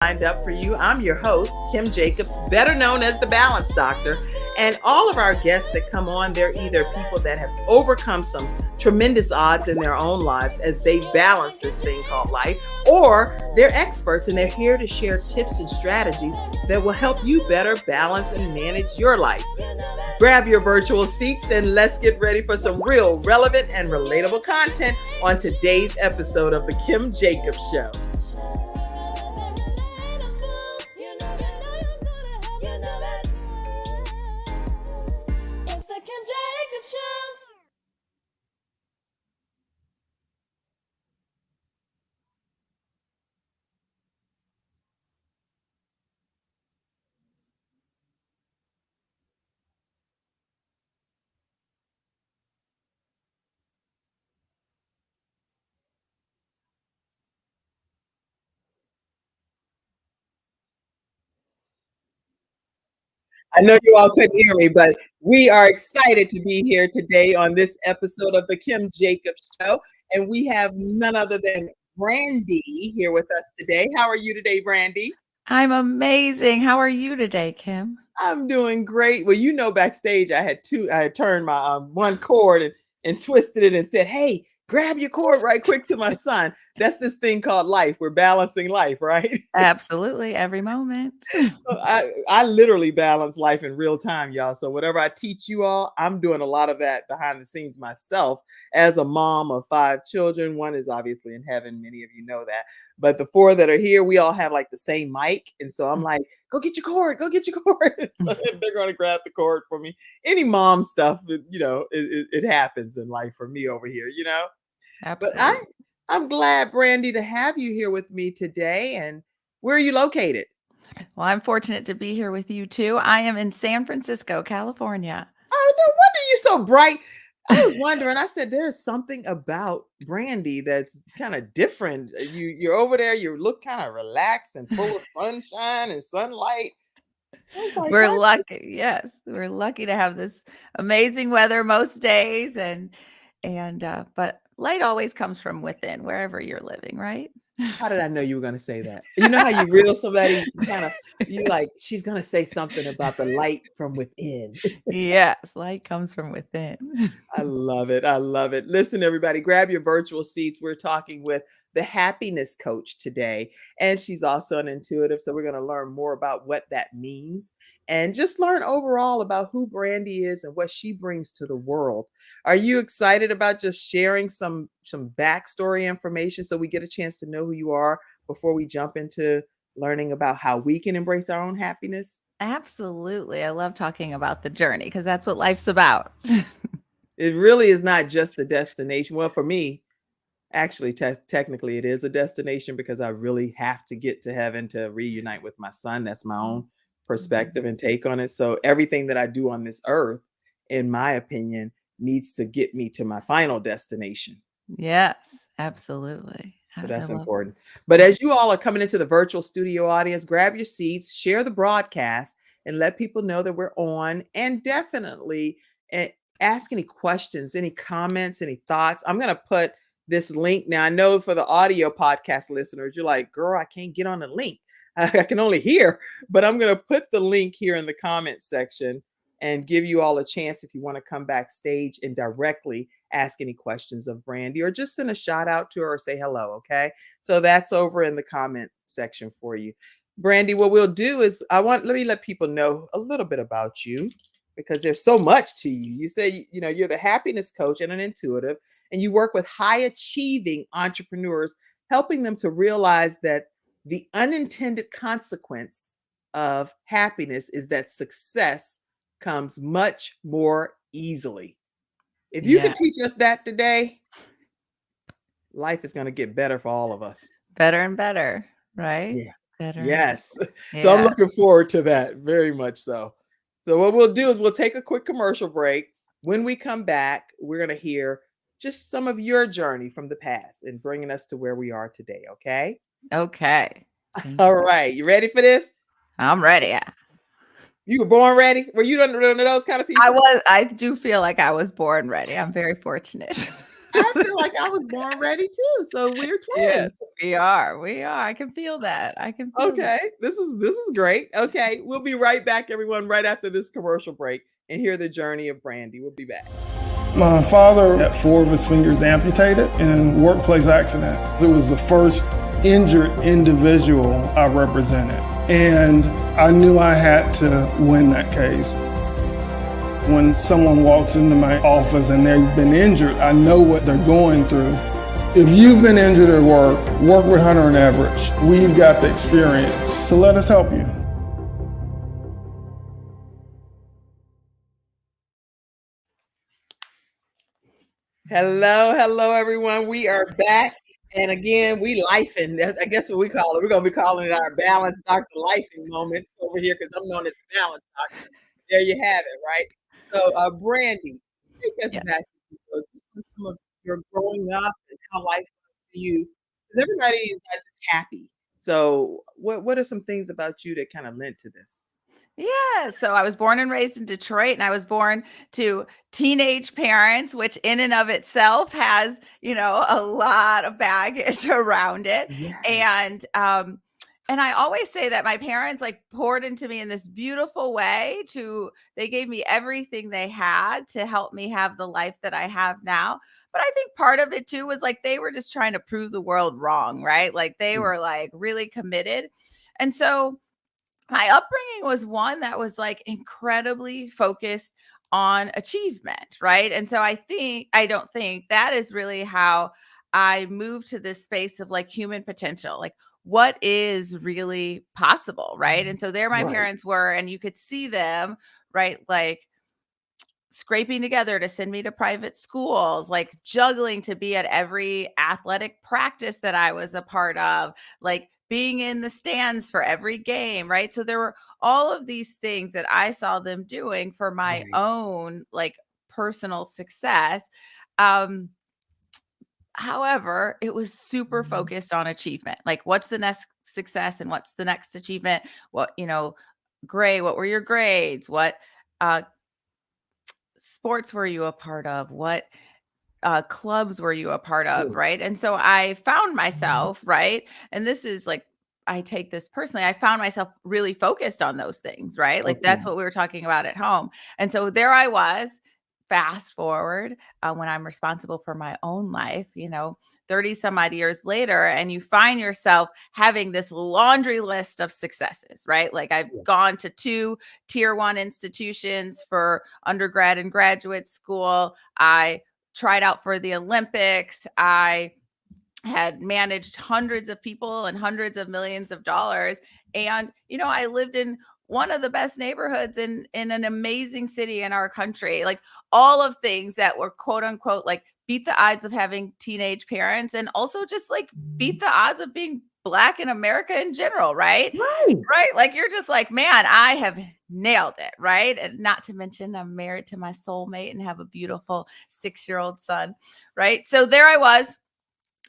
lined up for you. I'm your host, Kim Jacobs, better known as the Balance Doctor. And all of our guests that come on, they're either people that have overcome some tremendous odds in their own lives as they balance this thing called life, or they're experts and they're here to share tips and strategies that will help you better balance and manage your life. Grab your virtual seats and let's get ready for some real, relevant, and relatable content on today's episode of The Kim Jacobs Show. I know you all couldn't hear me, but we are excited to be here today on this episode of the Kim Jacobs Show. And we have none other than Brandi here with us today. How are you today, Brandi? I'm amazing. How are you today, Kim? I'm doing great. Well, backstage, I had turned my one cord and twisted it and said, "Hey, grab your cord right quick to my son." That's this thing called life. We're balancing life, right? Absolutely, every moment. So I literally balance life in real time, y'all. So whatever I teach you all, I'm doing a lot of that behind the scenes myself as a mom of 5 children. One is obviously in heaven. Many of you know that. But the 4 that are here, we all have like the same mic. And so I'm like, go get your cord, go get your cord. So they're going to grab the cord for me. Any mom stuff, it happens in life for me over here, But Absolutely. I'm glad, Brandi, to have you here with me today. And where are you located? Well, I'm fortunate to be here with you too. I am in San Francisco, California. Oh, no wonder you're so bright. I was wondering, I said, there's something about Brandi that's kind of different. You're over there, you look kind of relaxed and full of sunshine and sunlight. I was like, We're that's lucky. Yes, we're lucky to have this amazing weather most days and but light always comes from within wherever you're living, right? how did I know you were gonna say that? You know how you reel somebody, you like, she's gonna say something about the light from within. Yes, light comes from within. I love it. I love it. Listen, everybody, grab your virtual seats. We're talking with the happiness coach today, and she's also an intuitive. So we're going to learn more about what that means and just learn overall about who Brandi is and what she brings to the world. Are you excited about just sharing some backstory information so we get a chance to know who you are before we jump into learning about how we can embrace our own happiness? Absolutely. I love talking about the journey because that's what life's about. It really is not just the destination. Well, for me, actually, technically, it is a destination because I really have to get to heaven to reunite with my son. That's my own perspective and take on it. So everything that I do on this earth, in my opinion, needs to get me to my final destination. Yes, absolutely. So I that's love important. But as you all are coming into the virtual studio audience, grab your seats, share the broadcast, and let people know that we're on. And definitely ask any questions, any comments, any thoughts. I'm going to put this link now. I know for the audio podcast listeners, you're like, girl, I can't get on the link. I can only hear, but I'm going to put the link here in the comment section and give you all a chance if you want to come backstage and directly ask any questions of Brandi or just send a shout out to her or say hello. Okay. So that's over in the comment section for you. Brandi, what we'll do is let me let people know a little bit about you because there's so much to you. You say, you're the happiness coach and an intuitive, and you work with high achieving entrepreneurs, helping them to realize that the unintended consequence of happiness is that success comes much more easily. If you Yeah, can teach us that today, life is going to get better for all of us. better and better, right? Yeah. Better and Yes. So I'm yeah. looking forward to that very much so. So what we'll do is we'll take a quick commercial break. When we come back, we're going to hear just some of your journey from the past and bringing us to where we are today. Okay. Okay. Thank All you. right. You ready for this? I'm ready. Yeah. You were born ready? Were you one of those kind of people? I do feel like I was born ready. I'm very fortunate. I feel like I was born ready too. So we're Yes, twins. we are. We are. I can feel that. I can feel that. Okay. This is great. Okay. We'll be right back, everyone, right after this commercial break and hear the journey of Brandi. We'll be back. My father had 4 of his fingers amputated in a workplace accident. It was the first injured individual I represented, and I knew I had to win that case. When someone walks into my office and they've been injured, I know what they're going through. If you've been injured at work, work with Hunter and Everett. We've got the experience, so let us help you. Hello, everyone. We are back. And again, we lifing. I guess what we call it. We're going to be calling it our balance doctor lifing moments over here because I'm known as the balance doctor. There you have it, right? So, Brandi, take us Yeah. back to some of your growing up and how life was for you. Because everybody is not just happy. So, what are some things about you that kind of lent to this? Yeah, so I was born and raised in Detroit, and I was born to teenage parents, which in and of itself has, a lot of baggage around it. Yes. And I always say that my parents like poured into me in this beautiful way they gave me everything they had to help me have the life that I have now. But I think part of it too was like they were just trying to prove the world wrong, right? Like they were like really committed. And so my upbringing was one that was like incredibly focused on achievement, right? And so I don't think that is really how I moved to this space of like human potential, like what is really possible, right? And so there my Right. parents were, and you could see them, right? Like scraping together to send me to private schools, like juggling to be at every athletic practice that I was a part of, like being in the stands for every game, right? So there were all of these things that I saw them doing for my Right. own like personal success. Um However, it was super Mhm. focused on achievement. Like what's the next success and what's the next achievement? What were your grades? What uh sports were you a part of? What clubs were you a part of? Good. Right. And so I found Mhm. myself, right. And this is like, I take this personally. I found myself really focused on those things, right? Like Okay. that's what we were talking about at home. And so there I was, fast forward when I'm responsible for my own life, 30 some odd years later, and you find yourself having this laundry list of successes, right? Like I've Yeah. gone to 2 tier 1 institutions for undergrad and graduate school. I tried out for the Olympics. I had managed hundreds of people and hundreds of millions of dollars. And, I lived in one of the best neighborhoods in an amazing city in our country. Like all of things that were quote unquote like beat the odds of having teenage parents and also just like beat Mhm. the odds of being Black in America in general, right? Right. Right? Like you're just like, man, I have nailed it, right? And not to mention I'm married to my soulmate and have a beautiful 6-year-old son, right? So there I was,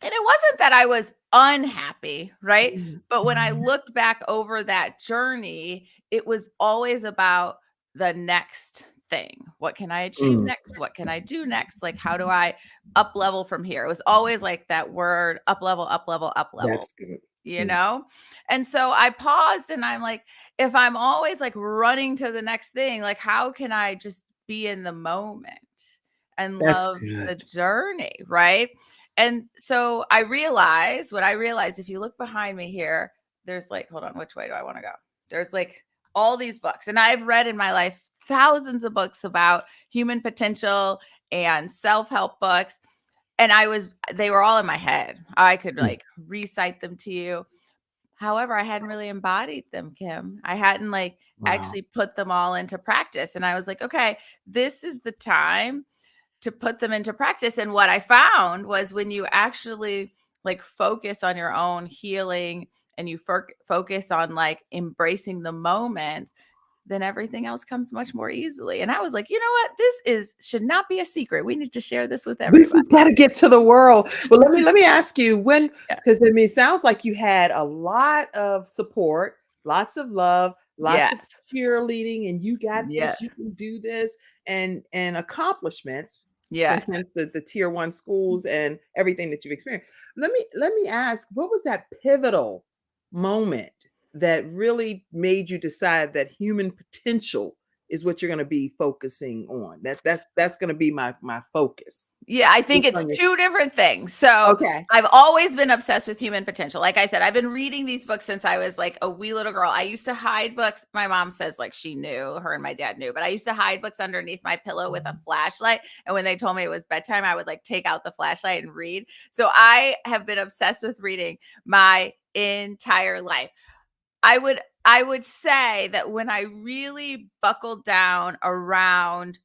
and it wasn't that I was unhappy, right? Mhm. But when I looked back over that journey, it was always about the next thing. What can I achieve Mm. next? What can I do next? Like, how do I up level from here? It was always like that word up level, up level, up level, That's good. you Mm. know? And so I paused and I'm like, if I'm always like running to the next thing, like, how can I just be in the moment and That's love the good. journey? Right. And so what I realized, if you look behind me here, there's like, hold on, which way do I want to go? There's like all these books. And I've read in my life thousands of books about human potential and self-help books. And they were all in my head. I could Mm. like recite them to you. However, I hadn't really embodied them, Kim. I hadn't like Wow. actually put them all into practice. And I was like, okay, this is the time to put them into practice. And what I found was when you actually like focus on your own healing and you focus on like embracing the moment, then everything else comes much more easily. And I was like, you know what? Should not be a secret. We need to share this with This everybody. has gotta get to the world. Well, let me ask you when, Yeah. because I mean, it sounds like you had a lot of support, lots of love, lots of Yes. cheerleading, and you got Yes. this, you can do this, and accomplishments. Yeah. sentence, the tier 1 schools and everything that you've experienced. Let me ask, what was that pivotal moment that really made you decide that human potential is what you're going to be focusing on? That's going to be my focus. Yeah, I think Based it's on your 2 different things. So, Okay. I've always been obsessed with human potential. Like I said, I've been reading these books since I was like a wee little girl. I used to hide books. My mom says like she knew, her and my dad knew, but I used to hide books underneath my pillow with a flashlight. And when they told me it was bedtime, I would like take out the flashlight and read. So I have been obsessed with reading my entire life. I would say that when I really buckled down around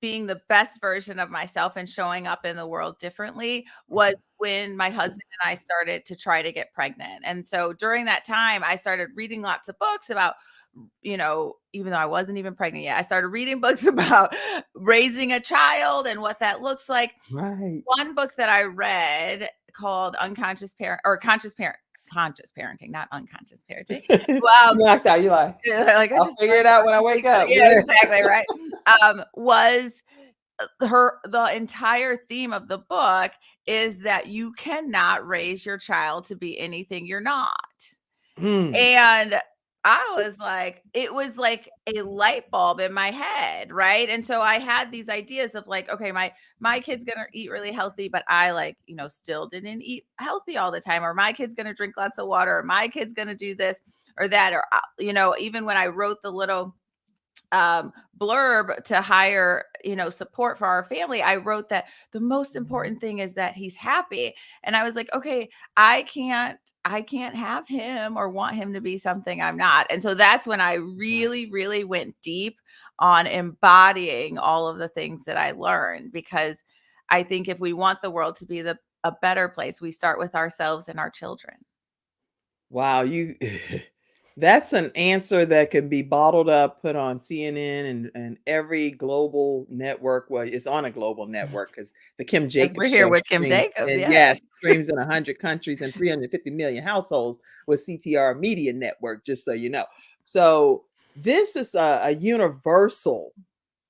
being the best version of myself and showing up in the world differently was when my husband and I started to try to get pregnant. And so during that time, I started reading lots of books about, even though I wasn't even pregnant yet, I started reading books about raising a child and what that looks like. Right. One book that I read called Unconscious Parent or Conscious Parenting, not unconscious parenting. You knocked out. You're like, Like I I'll just figure it out when I wake up. yeah, exactly right. Was the entire theme of the book is that you cannot raise your child to be anything you're not. Hmm. And it was like a light bulb in my head, right? And so I had these ideas of like, okay, my kid's gonna eat really healthy, but I still didn't eat healthy all the time, or my kid's gonna drink lots of water, or my kid's gonna do this or that, or even when I wrote the little blurb to hire support for our family, I wrote that the most important thing is that he's happy. And I was like, okay, I can't have him or want him to be something I'm not. And so that's when I really, really went deep on embodying all of the things that I learned, because I think if we want the world to be a better place, we start with ourselves and our children. Wow, that's an answer that can be bottled up, put on CNN and every global network. Well, it's on a global network because the Kim Because we're Jacobs here show with Kim streams, Jacobs. and Yes. yes, streams in 100 countries and 350 million households with CTR Media Network, just so you know. So this is a universal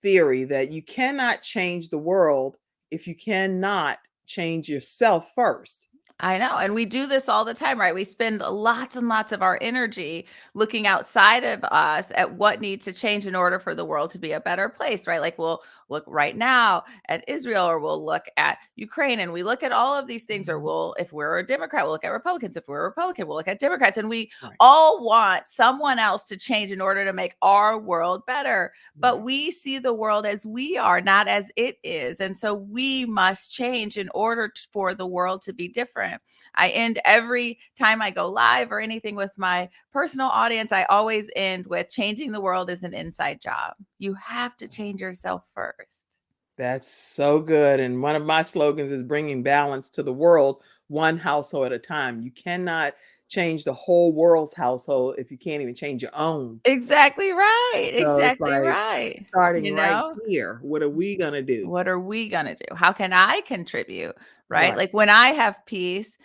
theory that you cannot change the world if you cannot change yourself first. I know. And we do this all the time, right? We spend lots and lots of our energy looking outside of us at what needs to change in order for the world to be a better place, right? Like we'll look right now at Israel, or we'll look at Ukraine, and we look at all of these things, or if we're a Democrat, we'll look at Republicans. If we're a Republican, we'll look at Democrats. And we Right. all want someone else to change in order to make our world better. But we see the world as we are, not as it is. And so we must change in order for the world to be different. I end every time I go live or anything with my personal audience, I always end with changing the world is an inside job. You have to change yourself first. That's so good. And one of my slogans is bringing balance to the world, one household at a time. You cannot change the whole world's household if you can't even change your own. Exactly right. So it's Exactly like right. starting right here. What are we going to do? What are we going to do? How can I contribute? Right? Right. Like when I have peace,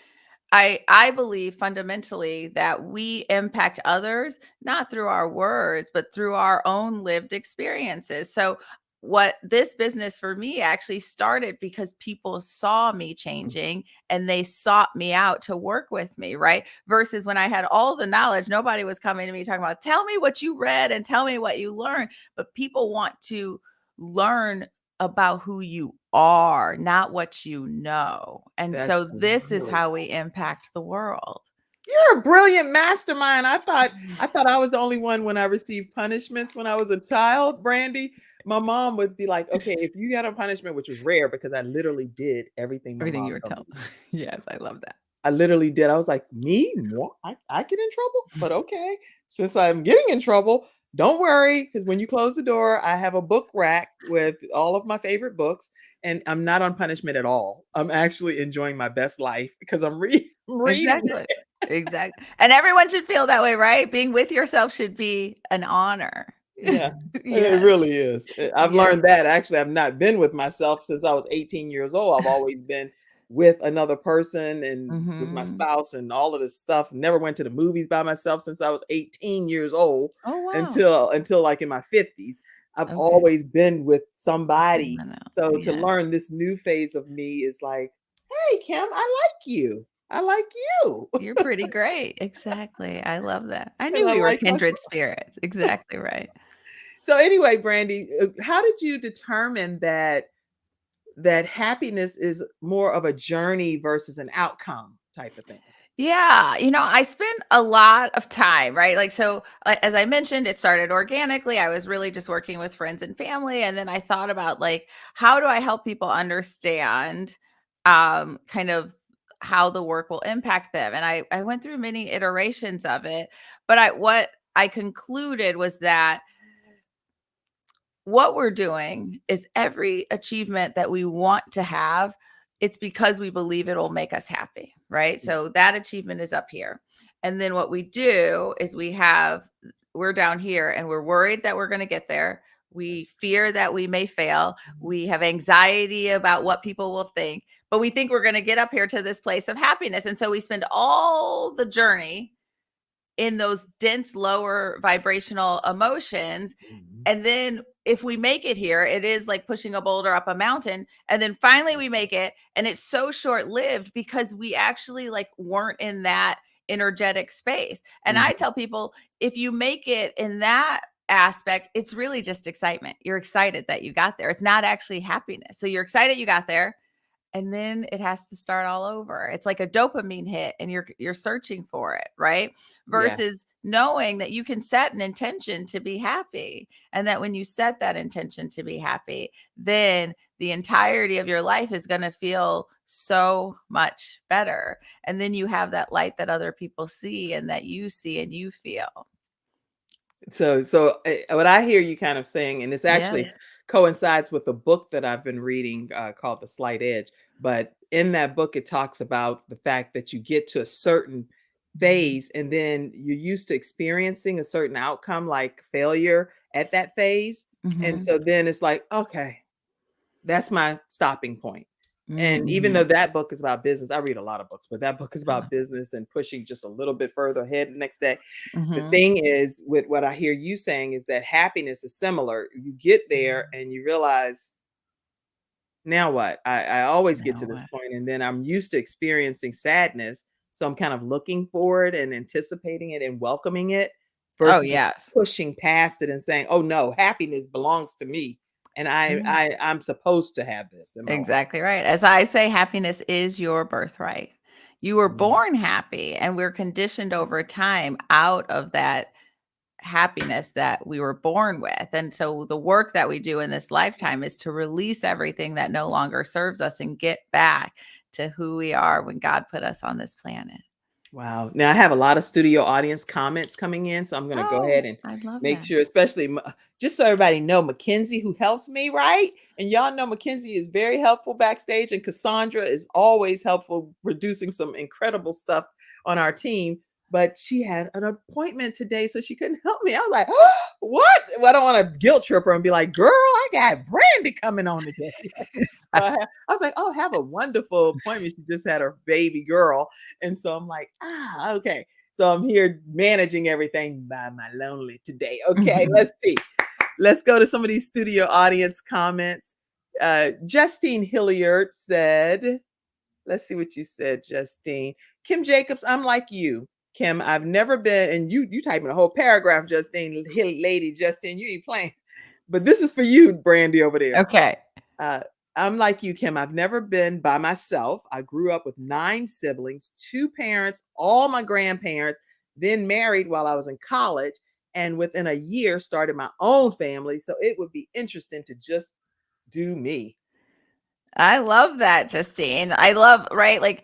I believe fundamentally that we impact others not through our words, but through our own lived experiences. So what this business for me actually started because people saw me changing and they sought me out to work with me, right? Versus when I had all the knowledge, nobody was coming to me talking about, tell me what you read and tell me what you learned. But people want to learn about who you are, not what you know. And so That's this is really how we impact the world. You're a brilliant mastermind. I thought I was the only one when I received punishments when I was a child, Brandi. My mom would be like, okay, if you got a punishment, which was rare because I literally did everything my Everything mom you were told telling. me. Yes, I love that. I literally did. I was like, me? What? I get in trouble? But okay, since I'm getting in trouble, don't worry, because when you close the door, I have a book rack with all of my favorite books, and I'm not on punishment at all. I'm actually enjoying my best life because I'm reading. Exactly. Exactly. And everyone should feel that way, right? Being with yourself should be an honor. Yeah, it Yes. really is. I've Yes. learned that actually I've not been with myself since I was 18 years old. I've always been with another person and was my Mhm. spouse and all of this stuff. Never went to the movies by myself since I was 18 years old Oh, wow. until like in my 50s. I've Okay. always been with somebody. Someone else. So to Yeah. learn this new phase of me is like, hey, Kim, I like you. I like you. You're pretty great. Exactly. I love that. I And knew I we were like myself. kindred spirits. Exactly right. So anyway, Brandy, how did you determine that happiness is more of a journey versus an outcome type of thing? Yeah, I spent a lot of time, right? Like, so as I mentioned, it started organically. I was really just working with friends and family. And then I thought about like, how do I help people understand kind of how the work will impact them? And I went through many iterations of it, but what I concluded was that what we're doing is every achievement that we want to have, it's because we believe it'll make us happy, right? Yeah. So that achievement is up here. And then what we do is we're down here and we're worried that we're going to get there. We fear that we may fail. We have anxiety about what people will think, but we think we're going to get up here to this place of happiness. And so we spend all the journey in those dense lower vibrational emotions. Mhm. And then if we make it here, it is like pushing a boulder up a mountain. And then finally we make it. And it's so short lived because we actually like weren't in that energetic space. And I Mhm. tell people, if you make it in that aspect, it's really just excitement. You're excited that you got there. It's not actually happiness. So you're excited you got there, and then it has to start all over. It's like a dopamine hit and you're searching for it, right? Yes. Versus knowing that you can set an intention to be happy, and that when you set that intention to be happy, then the entirety of your life is going to feel so much better. And then you have that light that other people see and that you see and you feel. So what I hear you kind of saying, and this actually Yes. coincides with the book that I've been reading called The Slight Edge. But in that book, it talks about the fact that you get to a certain phase and then you're used to experiencing a certain outcome, like failure at that phase. And Mhm. so then it's like, okay, that's my stopping point. And even though Mhm. that book is about business, I read a lot of books, but that book is Uh, about business and pushing just a little bit further ahead the next day. The mhm. thing is, with what I hear you saying is that happiness is similar. You get there and you realize, now what? I always get Now to this what? point, and then I'm used to experiencing sadness. So I'm kind of looking for it and anticipating it and welcoming it Oh, versus yes. pushing past it and saying, oh no, happiness belongs to me. And Yeah. I'm supposed to have this in my life. Exactly right. As I say, happiness is your birthright. You were Mhm. born happy, and we're conditioned over time out of that happiness that we were born with. And so the work that we do in this lifetime is to release everything that no longer serves us and get back to who we are when God put us on this planet. Wow. Now I have a lot of studio audience comments coming in, so I'm going to go Oh, ahead and I love make that. sure, especially just so everybody know, Mackenzie, who helps me, right? And y'all know Mackenzie is very helpful backstage, and Cassandra is always helpful, producing some incredible stuff on our team. But she had an appointment today, so she couldn't help me. I was like, oh, "What?" Well, I don't want to guilt trip her and be like, "Girl, I got Brandy coming on today." I was like, "Oh, have a wonderful appointment." She just had her baby girl, and so I'm like, okay. So I'm here managing everything by my lonely today. Okay, let's see. Let's go to some of these studio audience comments. Justine Hilliard said, let's see what you said, Justine. Kim Jacobs, I'm like you. Kim, I've never been, and you typing a whole paragraph, Justine, lady, Justine, you ain't playing. But this is for you, Brandy, over there. Okay. Uh, I'm like you, Kim. I've never been by myself. I grew up with 9 siblings, 2 parents, all my grandparents, then married while I was in college, and within a year started my own family. So it would be interesting to just do me. I love that, Justine. I love, right? Like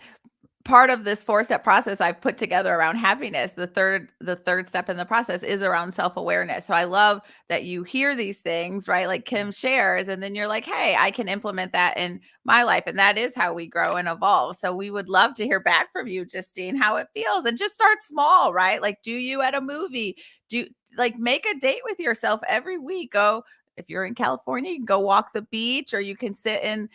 part of this 4-step process I've put together around happiness, the third step in the process is around self-awareness. So I love that you hear these things, right? Like Kim shares, and then you're like, hey, I can implement that in my life. And that is how we grow and evolve. So we would love to hear back from you, Justine, how it feels. And just start small, right? Like, do you at a movie? Do like make a date with yourself every week. Go, if you're in California, you can go walk the beach, or you can sit in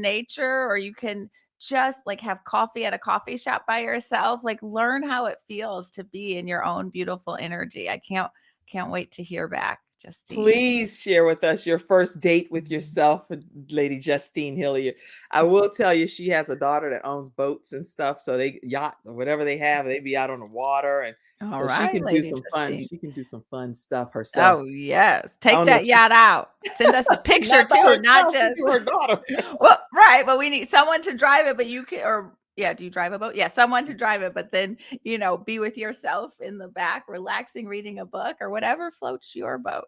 nature, or you can just like have coffee at a coffee shop by yourself. Like learn how it feels to be in your own beautiful energy. I can't Can't wait to hear back, Justine. Please share with us your first date with yourself, Lady Justine Hilliard. I will tell you, she has a daughter that owns boats and stuff. So they yachts or whatever they have, they be out on the water. And All so she right, can do Lady some fun. Justine. She can do some fun stuff herself. Oh, yes. I Take don't know if that she- yacht out. Send us a picture Not by too, not herself, just to her daughter. well, right. But we need someone to drive it, but you can, or yeah, do you drive a boat? Yeah, someone to drive it, but then, be with yourself in the back, relaxing, reading a book or whatever floats your boat.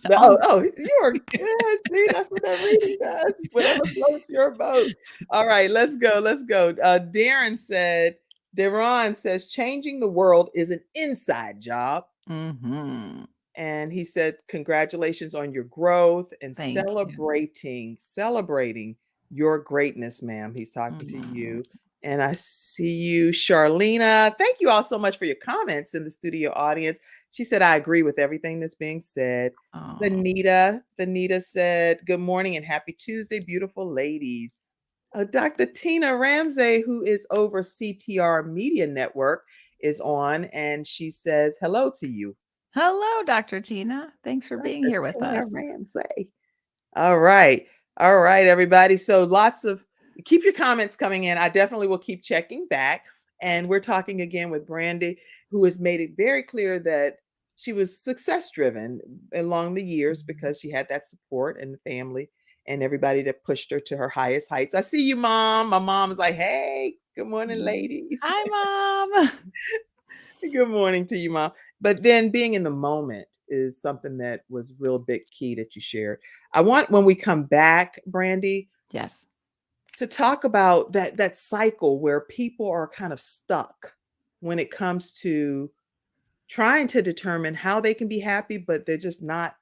You're good. See, that's what that reading does. Whatever floats your boat. All right, let's go. Let's go. Deron says, changing the world is an inside job. Mm-hmm. And he said, congratulations on your growth and Thank you. celebrating your greatness, ma'am. He's talking to Mhm. you. And I see you, Charlena. Thank you all so much for your comments in the studio audience. She said, I agree with everything that's being said. Oh, Danita said, good morning and happy Tuesday, beautiful ladies. Dr. Tina Ramsey, who is over CTR Media Network, is on, and she says hello to you. hello, Dr. Tina. Thanks for being here with Tina us. Ramsey. All right, everybody. So keep your comments coming in. I definitely will keep checking back. And we're talking again with Brandi, who has made it very clear that she was success driven along the years because she had that support and the family and everybody that pushed her to her highest heights. I see you, Mom. My mom is like, hey, good morning, ladies. Hi, Mom. Good morning to you, Mom. But then being in the moment is something that was real big key that you shared. I want, when we come back, Brandi, Yes. to talk about that cycle where people are kind of stuck when it comes to trying to determine how they can be happy, but they're not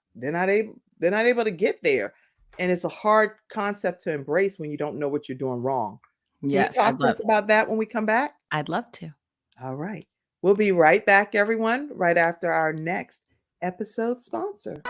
able to get there. And it's a hard concept to embrace when you don't know what you're doing wrong. Can you Yes, talk to us about that when we come back? I'd love to. All right. We'll be right back, everyone, right after our next episode sponsor.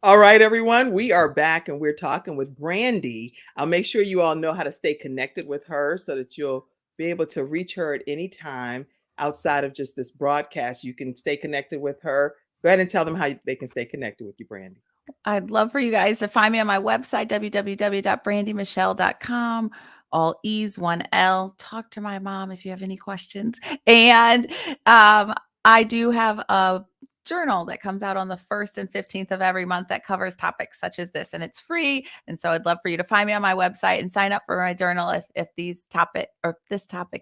All right, everyone, we are back and we're talking with Brandi. I'll make sure you all know how to stay connected with her so that you'll be able to reach her at any time outside of just this broadcast. You can stay connected with her. Go ahead and tell them how they can stay connected with you, Brandi. I'd love for you guys to find me on my website, www.brandymichelle.com. All E's, one L. Talk to my mom if you have any questions. And I do have a journal that comes out on the 1st and 15th of every month that covers topics such as this, and it's free. And so I'd love for you to find me on my website and sign up for my journal if this topic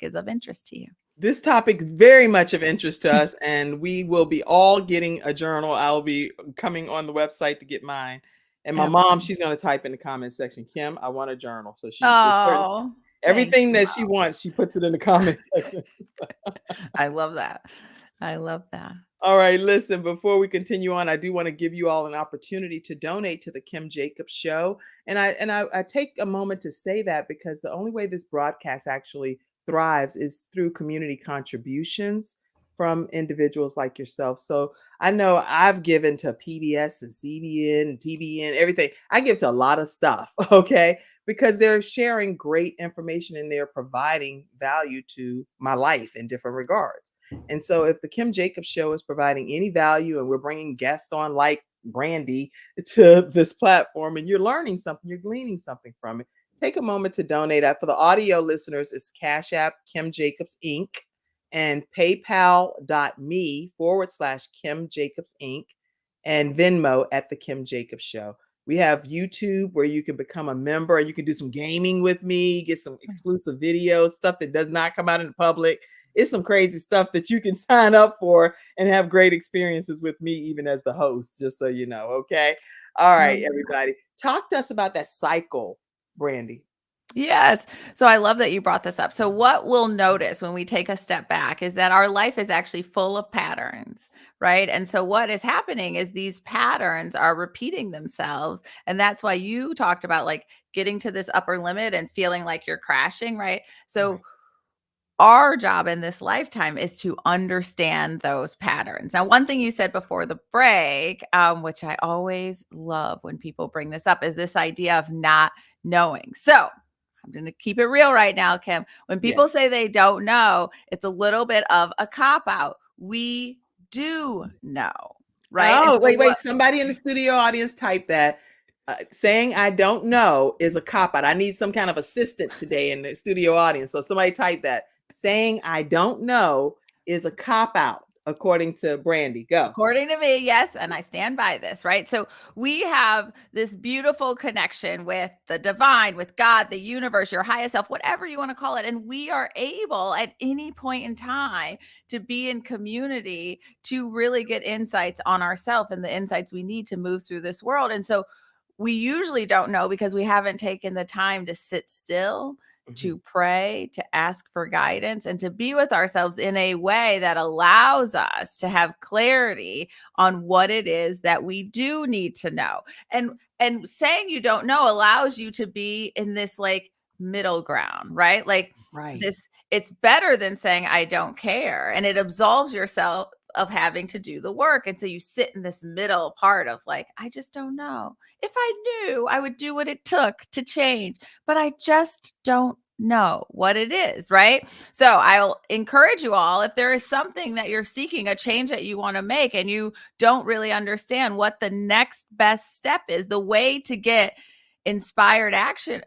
is of interest to you. This topic is very much of interest to us, and we will be all getting a journal. I'll be coming on the website to get mine. And my mom, she's going to type in the comment section, Kim, I want a journal. So everything that she wants, she puts it in the comment section. I love that. I love that. All right, listen, before we continue on, I do want to give you all an opportunity to donate to the Kim Jacobs Show. And I take a moment to say that because the only way this broadcast actually thrives is through community contributions from individuals like yourself. So I know I've given to PBS and CBN and TBN, everything. I give to a lot of stuff, okay? Because they're sharing great information and they're providing value to my life in different regards. And so if the Kim Jacobs Show is providing any value and we're bringing guests on like Brandi to this platform and you're learning something, you're gleaning something from it, take a moment to donate. For the audio listeners, it's Cash App Kim Jacobs Inc. and PayPal.me/Kim Jacobs Inc. and Venmo at the Kim Jacobs Show. We have YouTube where you can become a member and you can do some gaming with me, get some exclusive videos, stuff that does not come out in the public. It's some crazy stuff that you can sign up for and have great experiences with me, even as the host, just so you know. Okay. All right, everybody. Talk to us about that cycle, Brandi. Yes. So I love that you brought this up. So what we'll notice when we take a step back is that our life is actually full of patterns, right? And so what is happening is these patterns are repeating themselves. And that's why you talked about like getting to this upper limit and feeling like you're crashing, right? So Right. our job in this lifetime is to understand those patterns. Now, one thing you said before the break, which I always love when people bring this up, is this idea of not knowing. So I'm going to keep it real right now, Kim. When people Yes. say they don't know, it's a little bit of a cop out. We do know, right? And Oh, so wait. Somebody in the studio audience type that. Saying I don't know is a cop out. I need some kind of assistant today in the studio audience. So somebody type that. Saying I don't know is a cop out, according to Brandi. Go. According to me, yes, and I stand by this, right? So we have this beautiful connection with the divine, with God, the universe, your highest self, whatever you want to call it. And we are able at any point in time to be in community to really get insights on ourselves and the insights we need to move through this world. And so we usually don't know because we haven't taken the time to sit still, Mhm. to pray, to ask for guidance, and to be with ourselves in a way that allows us to have clarity on what it is that we do need to know. And saying you don't know allows you to be in this like middle ground, right? Like Right. this, it's better than saying I don't care, and it absolves yourself of having to do the work. And so you sit in this middle part of like, I just don't know. If I knew, I would do what it took to change, but I just don't know what it is, right? So I'll encourage you all, if there is something that you're seeking, a change that you want to make, and you don't really understand what the next best step is, the way to get inspired action,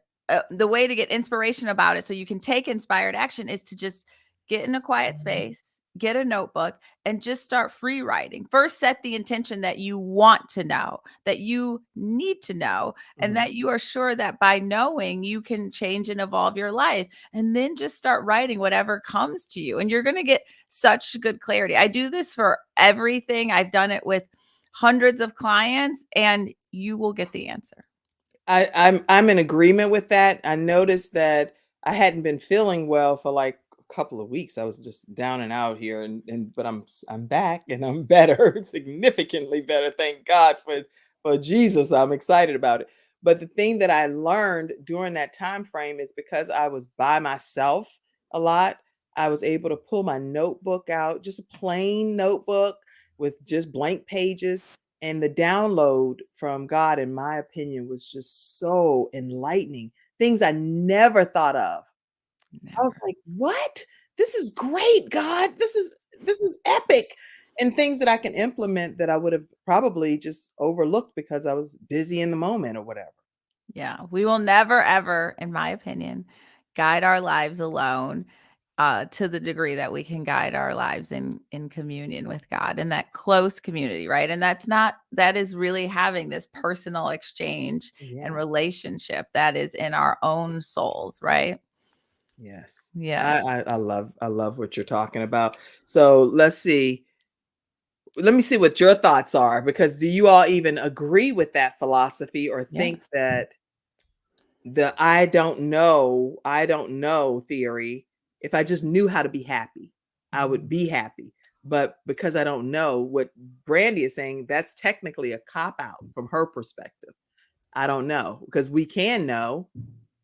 the way to get inspiration about it so you can take inspired action is to just get in a quiet space, get a notebook, and just start free writing. First, set the intention that you want to know, that you need to know, and Mhm. that you are sure that by knowing you can change and evolve your life. And then just start writing whatever comes to you. And you're going to get such good clarity. I do this for everything. I've done it with hundreds of clients, and you will get the answer. I'm in agreement with that. I noticed that I hadn't been feeling well for like a couple of weeks. I was just down and out here, and but I'm back and I'm better, significantly better. Thank God for Jesus. I'm excited about it. But the thing that I learned during that time frame is because I was by myself a lot, I was able to pull my notebook out, just a plain notebook with just blank pages, and the download from God, in my opinion, was just so enlightening. Things I never thought of. I was Never. like, "What? This is great, God. This is epic." And things that I can implement that I would have probably just overlooked because I was busy in the moment or whatever. Yeah, we will never, ever, in my opinion, guide our lives alone, to the degree that we can guide our lives in communion with God, in that close community, right? And that is really having this personal exchange and Yes. relationship that is in our own souls, right? Yes. I, Yes. I I love I love what you're talking about. So let's see. Let me see what your thoughts are, because do you all even agree with that philosophy or Yes. think that the I don't know theory, if I just knew how to be happy, I would be happy. But because I don't know what Brandy is saying, that's technically a cop out from her perspective. I don't know because we can know,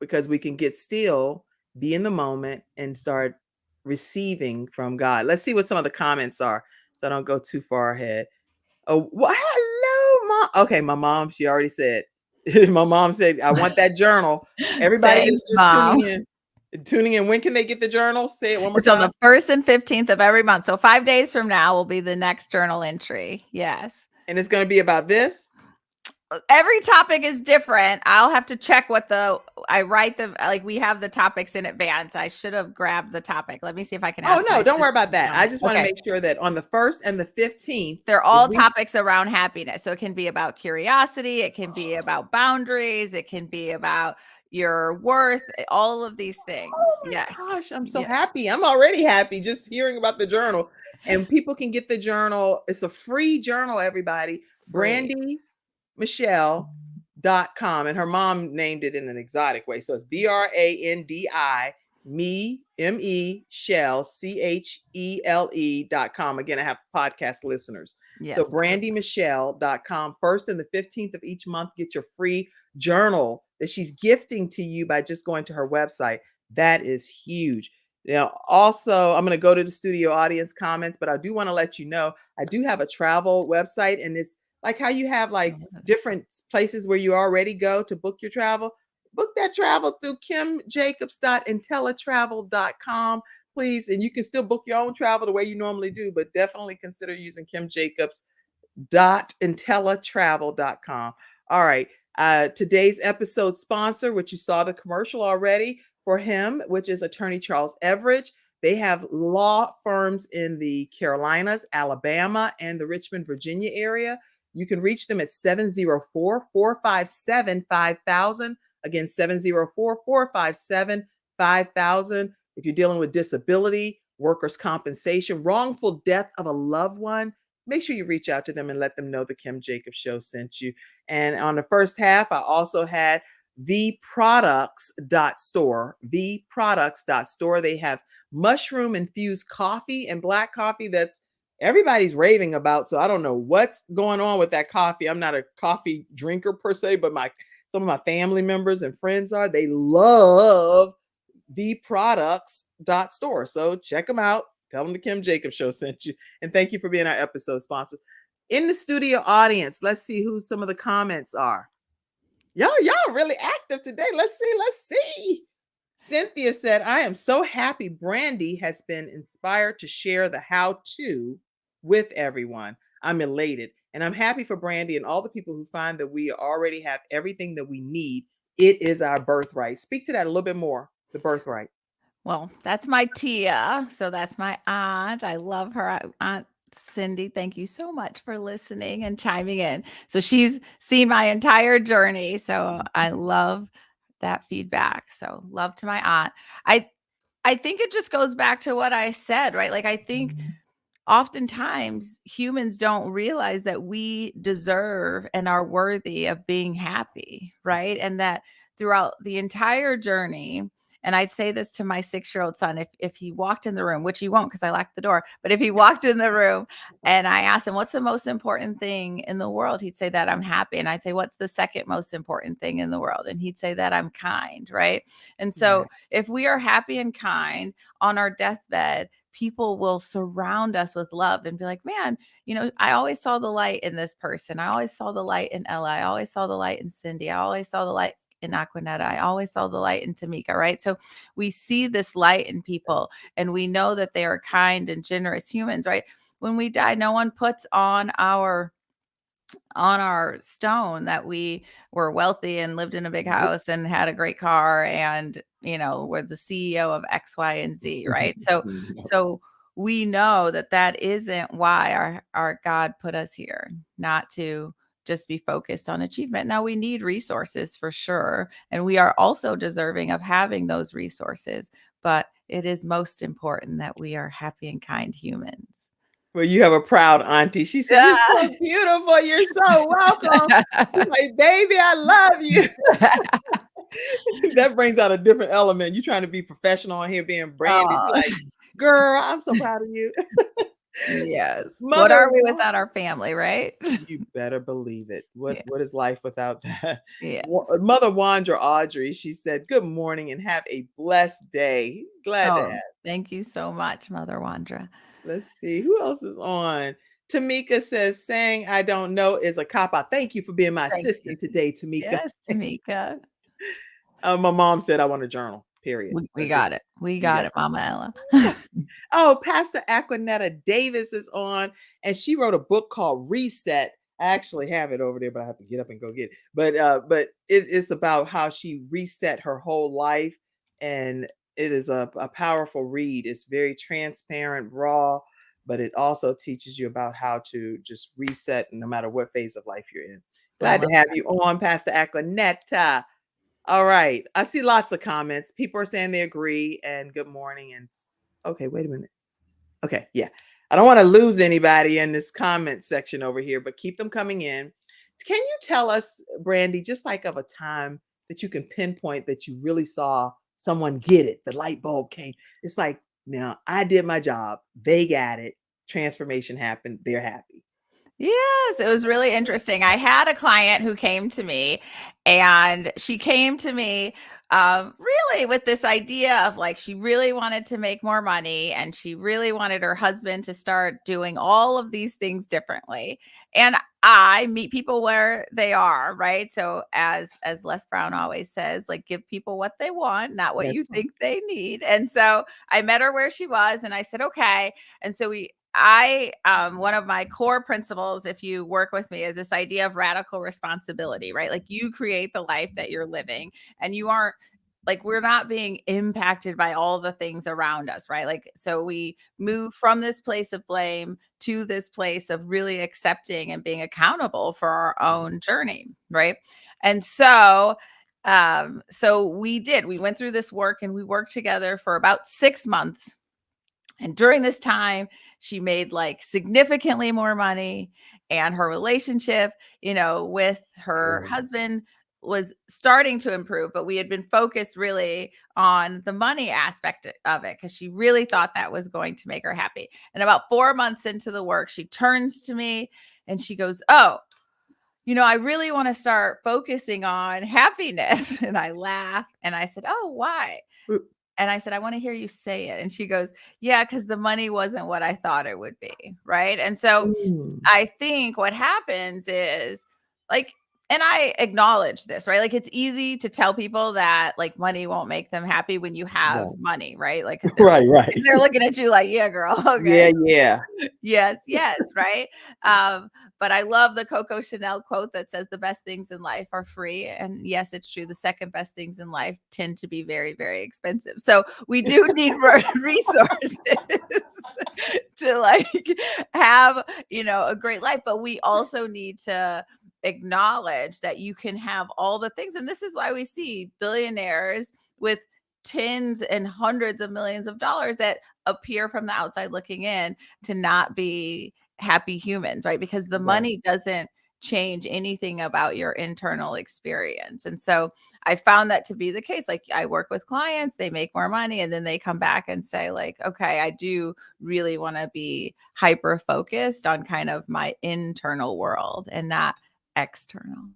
because we can get still, be in the moment, and start receiving from God. Let's see what some of the comments are so I don't go too far ahead. Oh, hello, mom. Okay, my mom, she already said. My mom said, I want that journal. Everybody Thanks, that's just Mom. tuning in. When can they get the journal? Say it one more It's on the time. 1st and 15th of every month. So 5 days from now will be the next journal entry. Yes. And it's going to be about this. Every topic is different. I'll have to check I write them, like we have the topics in advance. I should have grabbed the topic. Let me see if I can Oh, ask my no, don't worry about assistant. that. I just want to Okay. make sure that on the 1st and the 15th, They're if all we topics around happiness. So it can be about curiosity, it can be about boundaries, it can be about your worth, all of these things. Oh Yes. my gosh, I'm so Yeah. happy. I'm already happy just hearing about the journal. And people can get the journal. It's a free journal, everybody. Free. Brandy Michelle And her mom named it in an exotic way. So it's Brandi, me, Shell, CHELE.com. Again, I have podcast listeners. Yes. So brandymichelle.com. First and the 15th of each month, get your free journal that she's gifting to you by just going to her website. That is huge. Now, also, I'm going to go to the studio audience comments, but I do want to let you know, I do have a travel website, and it's like how you have like different places where you already go to book your travel. Book that travel through kimjacobs.intellitravel.com, please. And you can still book your own travel the way you normally do, but definitely consider using kimjacobs.intellitravel.com. All right. Today's episode sponsor, which you saw the commercial already for him, which is attorney Charles Everidge. They have law firms in the Carolinas, Alabama, and the Richmond, Virginia area. You can reach them at 704-457-5000. Again, 704-457-5000. If you're dealing with disability, workers' compensation, wrongful death of a loved one, make sure you reach out to them and let them know the Kim Jacobs Show sent you. And on the first half, I also had vproducts.store. vproducts.store. They have mushroom infused coffee and black coffee that's everybody's raving about. So I don't know what's going on with that coffee. I'm not a coffee drinker per se, but some of my family members and friends are. They love vproducts.store. So check them out. Tell them the Kim Jacobs Show sent you. And thank you for being our episode sponsors. In the studio audience, let's see who some of the comments are. Y'all really active today. Let's see. Cynthia said, I am so happy Brandi has been inspired to share the how-to with everyone. I'm elated. And I'm happy for Brandi and all the people who find that we already have everything that we need. It is our birthright. Speak to that a little bit more, the birthright. Well, that's my Tia. So that's my aunt. I love her. Aunt Cindy, thank you so much for listening and chiming in. So she's seen my entire journey. So I love that feedback. So love to my aunt. I think it just goes back to what I said, right? Like I think oftentimes humans don't realize that we deserve and are worthy of being happy, right? And that throughout the entire journey, and I say this to my 6-year-old son, if he walked in the room, which he won't because I locked the door, but if he walked in the room and I asked him, what's the most important thing in the world? He'd say that I'm happy. And I'd say, what's the second most important thing in the world? And he'd say that I'm kind, right? And so if we are happy and kind on our deathbed, people will surround us with love and be like, man, I always saw the light in this person. I always saw the light in Ella. I always saw the light in Cindy. I always saw the light in Aquanetta. I always saw the light in Tamika, right? So we see this light in people and we know that they are kind and generous humans, right? When we die, no one puts on our stone that we were wealthy and lived in a big house and had a great car and we're the CEO of X, Y, and Z, right? So we know that isn't why our God put us here, not to just be focused on achievement. Now we need resources for sure, and we are also deserving of having those resources, but it is most important that we are happy and kind humans. Well, you have a proud auntie. She said, you're so beautiful. You're so welcome. She's like, baby, I love you. That brings out a different element. You're trying to be professional on here being Brandi. Like, girl, I'm so proud of you. Yes. What are we without our family, right? You better believe it. What is life without that? Yes. Mother Wandra Audrey, she said, good morning and have a blessed day. Glad to have. Thank you so much, Mother Wandra. Let's see who else is on. Tamika says, saying I don't know is a cop out. Thank you for being my assistant today, Tamika. Yes, Tamika. My mom said I want a journal, period. We got it. We got it, Mama Ella. Oh, Pastor Aquanetta Davis is on, and she wrote a book called Reset. I actually have it over there, but I have to get up and go get it. But it's about how she reset her whole life, and it is a powerful read. It's very transparent, raw, but it also teaches you about how to just reset no matter what phase of life you're in. Glad to have you on, Pastor Aquanetta. All right. I see lots of comments. People are saying they agree and good morning. And okay, wait a minute. Okay, yeah. I don't want to lose anybody in this comment section over here, but keep them coming in. Can you tell us, Brandi, just like of a time that you can pinpoint that you really saw someone get it, the light bulb came. It's like, now I did my job, they got it, transformation happened, they're happy. Yes, it was really interesting. I had a client who came to me, and she came to me really with this idea of like, she really wanted to make more money, and she really wanted her husband to start doing all of these things differently. And I meet people where they are, right? So as Les Brown always says, like, give people what they want, not what you That's right. think they need. And so I met her where she was, and I said, okay. And so I one of my core principles, if you work with me, is this idea of radical responsibility, right? Like, you create the life that you're living, and you aren't, like, we're not being impacted by all the things around us, right? Like, so we move from this place of blame to this place of really accepting and being accountable for our own journey, right? And so we went through this work, and we worked together for about 6 months. And during this time, she made like significantly more money, and her relationship, with her Good. husband was starting to improve, but we had been focused really on the money aspect of it because she really thought that was going to make her happy. And about 4 months into the work, she turns to me and she goes, "Oh, I really want to start focusing on happiness." And I laugh and I said, "Oh, why?" Mm, And I said, "I want to hear you say it." And she goes, "Yeah, because the money wasn't what I thought it would be." Right. And so mm, I think what happens is, like, and I acknowledge this, right? Like, it's easy to tell people that like money won't make them happy when you have right. money, right? Like, because they're, Right, right. they're looking at you like, "Yeah, girl. Okay." Yeah, yeah. Yes, yes, right? But I love the Coco Chanel quote that says the best things in life are free. And yes, it's true. The second best things in life tend to be very, very expensive. So we do need resources to like have, a great life. But we also need to acknowledge that you can have all the things. And this is why we see billionaires with tens and hundreds of millions of dollars that appear from the outside looking in to not be happy humans, right? Because the Right. money doesn't change anything about your internal experience. And so I found that to be the case. Like, I work with clients, they make more money, and then they come back and say like, "Okay, I do really want to be hyper focused on kind of my internal world and not external."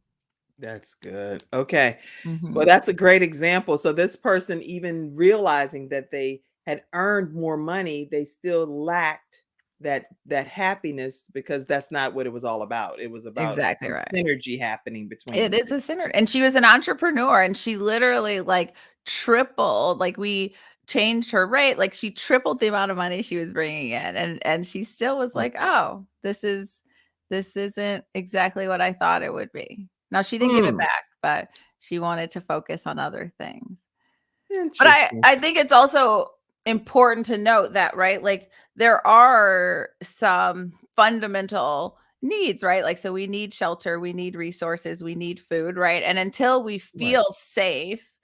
That's good. Okay. Well, Mhm. that's a great example. So this person, even realizing that they had earned more money, they still lacked that happiness because that's not what it was all about. It was about Exactly some right. synergy happening between It the is 2. a sinner, and she was an entrepreneur, and she literally, like, tripled, like, we changed her rate, like, she tripled the amount of money she was bringing in, and she still was Oh. like, "Oh, this isn't exactly what I thought it would be." Now she didn't give it Hmm. back, but she wanted to focus on other things. But I Interesting. I think it's also important to note that, right, like, there are some fundamental needs, right? Like, so we need shelter, we need resources, we need food, right? And until we Right. feel safe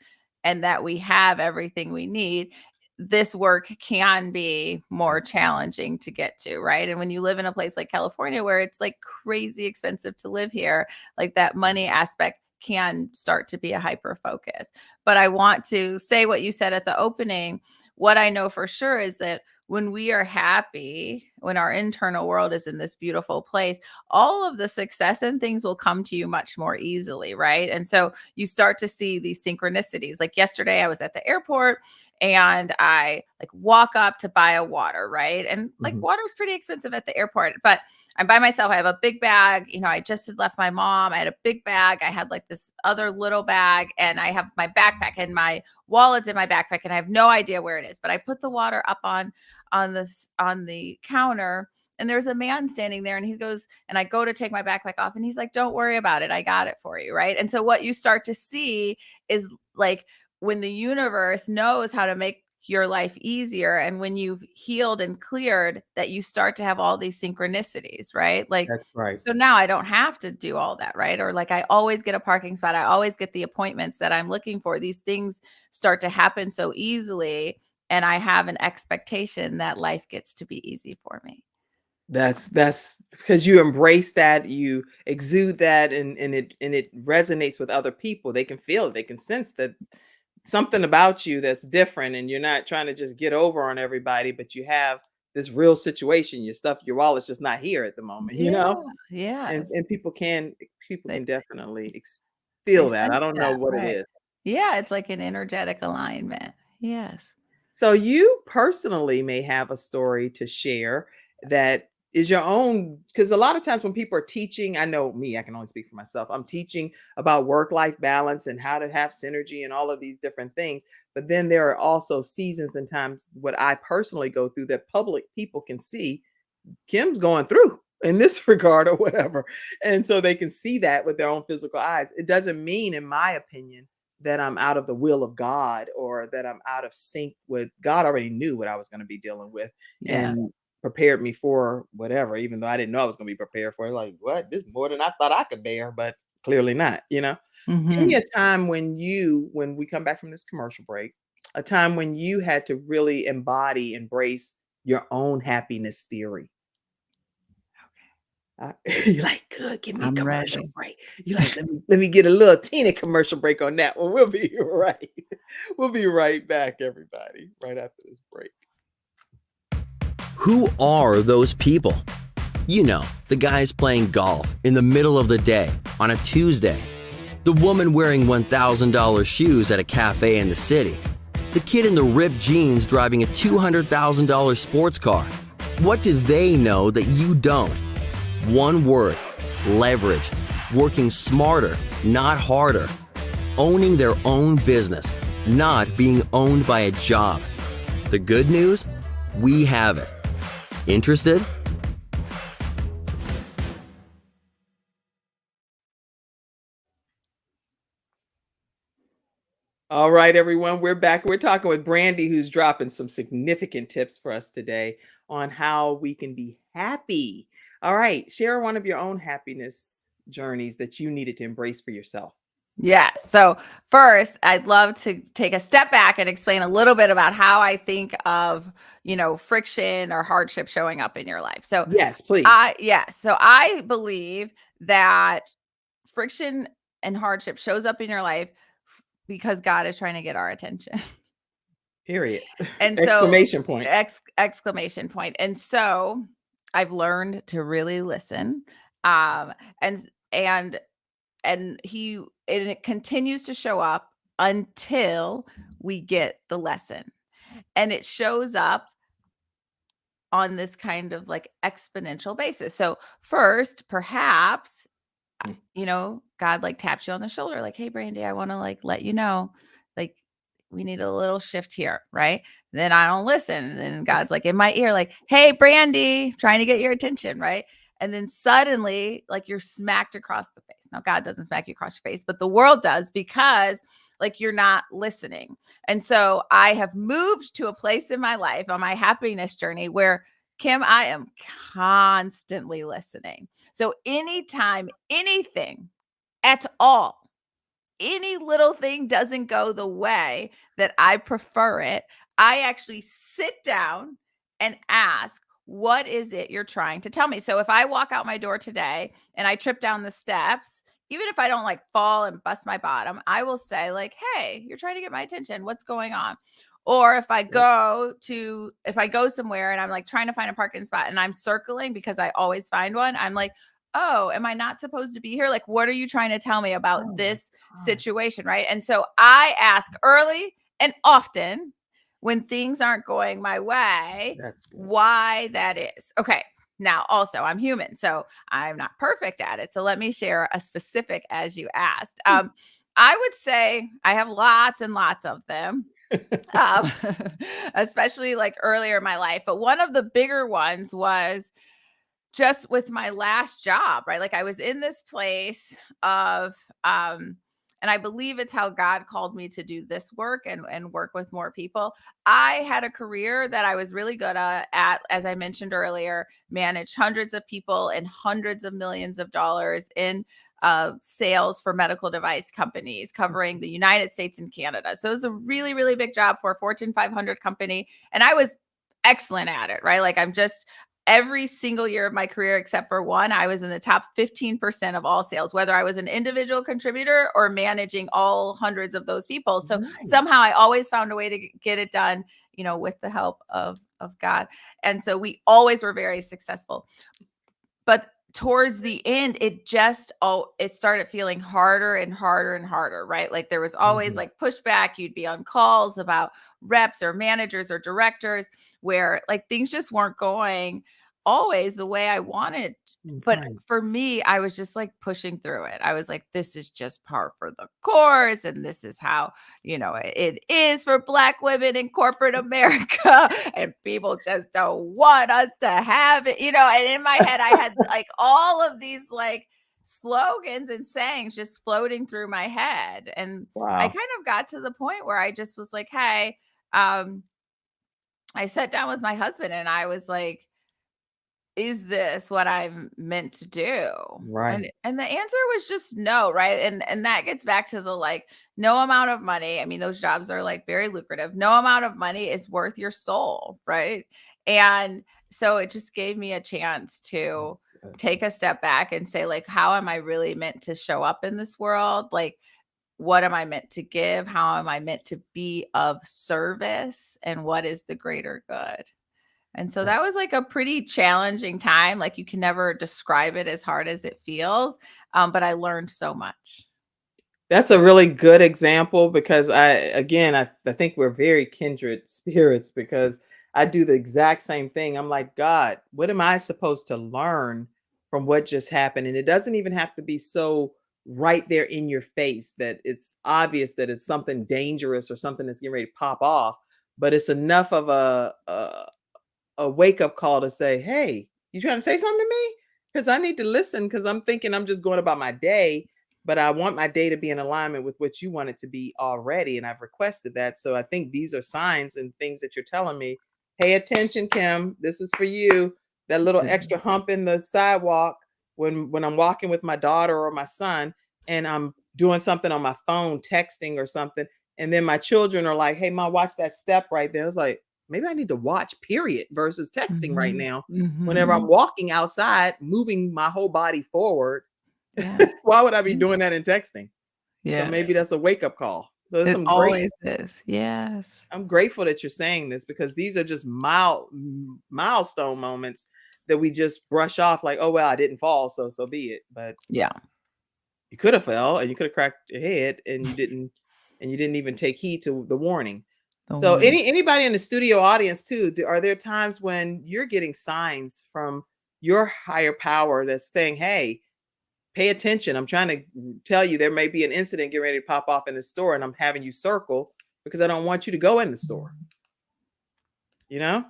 and that we have everything we need, this work can be more That's right. challenging to get to, right? And when you live in a place like California where it's like crazy expensive to live here, like, that money aspect can start to be a hyper focus. But I want to say what you said at the opening. What I know for sure is that when we are happy, when our internal world is in this beautiful place, all of the success and things will come to you much more easily, right? And so you start to see these synchronicities. Like, yesterday, I was at the airport and I like walk up to buy a water, right? And like, Mhm. water's pretty expensive at the airport, but I'm by myself. I have a big bag. I just had left my mom. I had a big bag. I had like this other little bag, and I have my backpack, and my wallet's in my backpack, and I have no idea where it is. But I put the water up on the counter, and there's a man standing there, and he goes, and I go to take my backpack off, and he's like, "Don't worry about it. I got it for you." Right. And so what you start to see is like, when the universe knows how to make your life easier, and when you've healed and cleared, that you start to have all these synchronicities, right? Like, That's right. so now I don't have to do all that, right? Or like, I always get a parking spot, I always get the appointments that I'm looking for. These things start to happen so easily, and I have an expectation that life gets to be easy for me. That's because you embrace that, you exude that, and it resonates with other people. They can feel it. They can sense that something about you that's different, and you're not trying to just get over on everybody, but you have this real situation. Your wallet's just not here at the moment, you Yeah. know? Yes. And people They can definitely they feel that. I sense don't know that, what it right. is. Yeah, it's like an energetic alignment. Yes. So you personally may have a story to share that is your own, because a lot of times when people are teaching, I know me, I can only speak for myself. I'm teaching about work-life balance and how to have synergy and all of these different things. But then there are also seasons and times what I personally go through that public people can see Kim's going through in this regard or whatever. And so they can see that with their own physical eyes. It doesn't mean, in my opinion, that I'm out of the will of God or that I'm out of sync with God. Already knew what I was going to be dealing with Yeah. and prepared me for whatever, even though I didn't know I was going to be prepared for it. Like, what? This is more than I thought I could bear, but clearly not, you know? Give me Mhm. a time when we come back from this commercial break, a time when you had to really embrace your own happiness theory. You're like, "Good, give me a I'm commercial ready. break." You're like, "Let me get a little teeny commercial break on that one." We'll be right. We'll be right back, everybody, right after this break. Who are those people? You know, the guys playing golf in the middle of the day on a Tuesday. The woman wearing $1,000 shoes at a cafe in the city. The kid in the ripped jeans driving a $200,000 sports car. What do they know that you don't? One word: leverage. Working smarter, not harder. Owning their own business, not being owned by a job. The good news? We have it. Interested? All right, everyone, we're back. We're talking with Brandi, who's dropping some significant tips for us today on how we can be happy. All right, share one of your own happiness journeys that you needed to embrace for yourself. Yeah. So first, I'd love to take a step back and explain a little bit about how I think of, friction or hardship showing up in your life. So Yes, please. so I believe that friction and hardship shows up in your life because God is trying to get our attention. Period. And so Exclamation point. exclamation point. And so I've learned to really listen. Um and and and it continues to show up until we get the lesson. And it shows up on this kind of like exponential basis. So first, perhaps Mm. God like taps you on the shoulder, like, "Hey, Brandi, I want to like let you know, like, we need a little shift here," right? Then I don't listen. And then God's like in my ear, like, "Hey, Brandi, trying to get your attention," right? And then suddenly, like, you're smacked across the face. Now, God doesn't smack you across your face, but the world does because like you're not listening. And so I have moved to a place in my life on my happiness journey where, Kim, I am constantly listening. So anytime anything at all, any little thing doesn't go the way that I prefer it, I actually sit down and ask, what is it you're trying to tell me? So if I walk out my door today and I trip down the steps, even if I don't like fall and bust my bottom, I will say like, "Hey, you're trying to get my attention. What's going on?" Or Yep. if I go somewhere and I'm like trying to find a parking spot and I'm circling because I always find one, I'm like, "Oh, am I not supposed to be here? Like, what are you trying to tell me about Oh my this God. situation?" Right. And so I ask early and often when things aren't going my way, That's good. why that is. Okay. Now, also, I'm human, so I'm not perfect at it. So let me share a specific as you asked. I would say I have lots and lots of them, um, especially like earlier in my life. But one of the bigger ones was just with my last job, right? Like I was in this place of and I believe it's how God called me to do this work and work with more people. I had a career that I was really good at, as I mentioned earlier, managed hundreds of people and hundreds of millions of dollars in sales for medical device companies covering the United States and Canada. So it was a really, really big job for a Fortune 500 company. And I was excellent at it, right? Like every single year of my career, except for one, I was in the top 15% of all sales, whether I was an individual contributor or managing all hundreds of those people. So Nice. somehow I always found a way to get it done, with the help of God. And so we always were very successful. But towards the end, it started feeling harder and harder and harder, right? Like there was always like pushback. You'd be on calls about reps or managers or directors where like things just weren't going always the way I wanted. But Right. for me, I was just like pushing through it. I was like, this is just par for the course. And this is how, it is for Black women in corporate America. And people just don't want us to have it, and in my head, I had like all of these like slogans and sayings just floating through my head. And I Wow. kind of got to the point where I just was like, hey, I sat down with my husband and I was like, is this what I'm meant to do? Right. And the answer was just no, right? And that gets back to the like no amount of money. I mean, those jobs are like very lucrative. No amount of money is worth your soul, right? And so it just gave me a chance to take a step back and say like, how am I really meant to show up in this world? Like, what am I meant to give? How am I meant to be of service? And what is the greater good? And so that was like a pretty challenging time. Like you can never describe it as hard as it feels. But I learned so much. That's a really good example because I think we're very kindred spirits because I do the exact same thing. I'm like, God, what am I supposed to learn from what just happened? And it doesn't even have to be so right there in your face that it's obvious that it's something dangerous or something that's getting ready to pop off, but it's enough of a wake up call to say, "Hey, you trying to say something to me? Because I need to listen. Because I'm thinking I'm just going about my day, but I want my day to be in alignment with what you want it to be already, and I've requested that. So I think these are signs and things that you're telling me. Pay attention, Kim. This is for you. That little extra hump in the sidewalk when I'm walking with my daughter or my son, and I'm doing something on my phone, texting or something, and then my children are like, "Hey, mom, watch that step right there." It's like maybe I need to watch period versus texting right now. Whenever I'm walking outside, moving my whole body forward, Yeah. why would I be doing that in texting? So Yeah. maybe that's a wake up call. So there's It some great. always is. Yes. I'm grateful that you're saying this because these are just milestone moments that we just brush off like, oh well, I didn't fall, so be it. But Yeah. you could have fell and you could have cracked your head and you didn't even take heed to the warning. So anybody in the studio audience too, are there times when you're getting signs from your higher power that's saying, "Hey, pay attention. I'm trying to tell you there may be an incident getting ready to pop off in the store and I'm having you circle because I don't want you to go in the store." You know?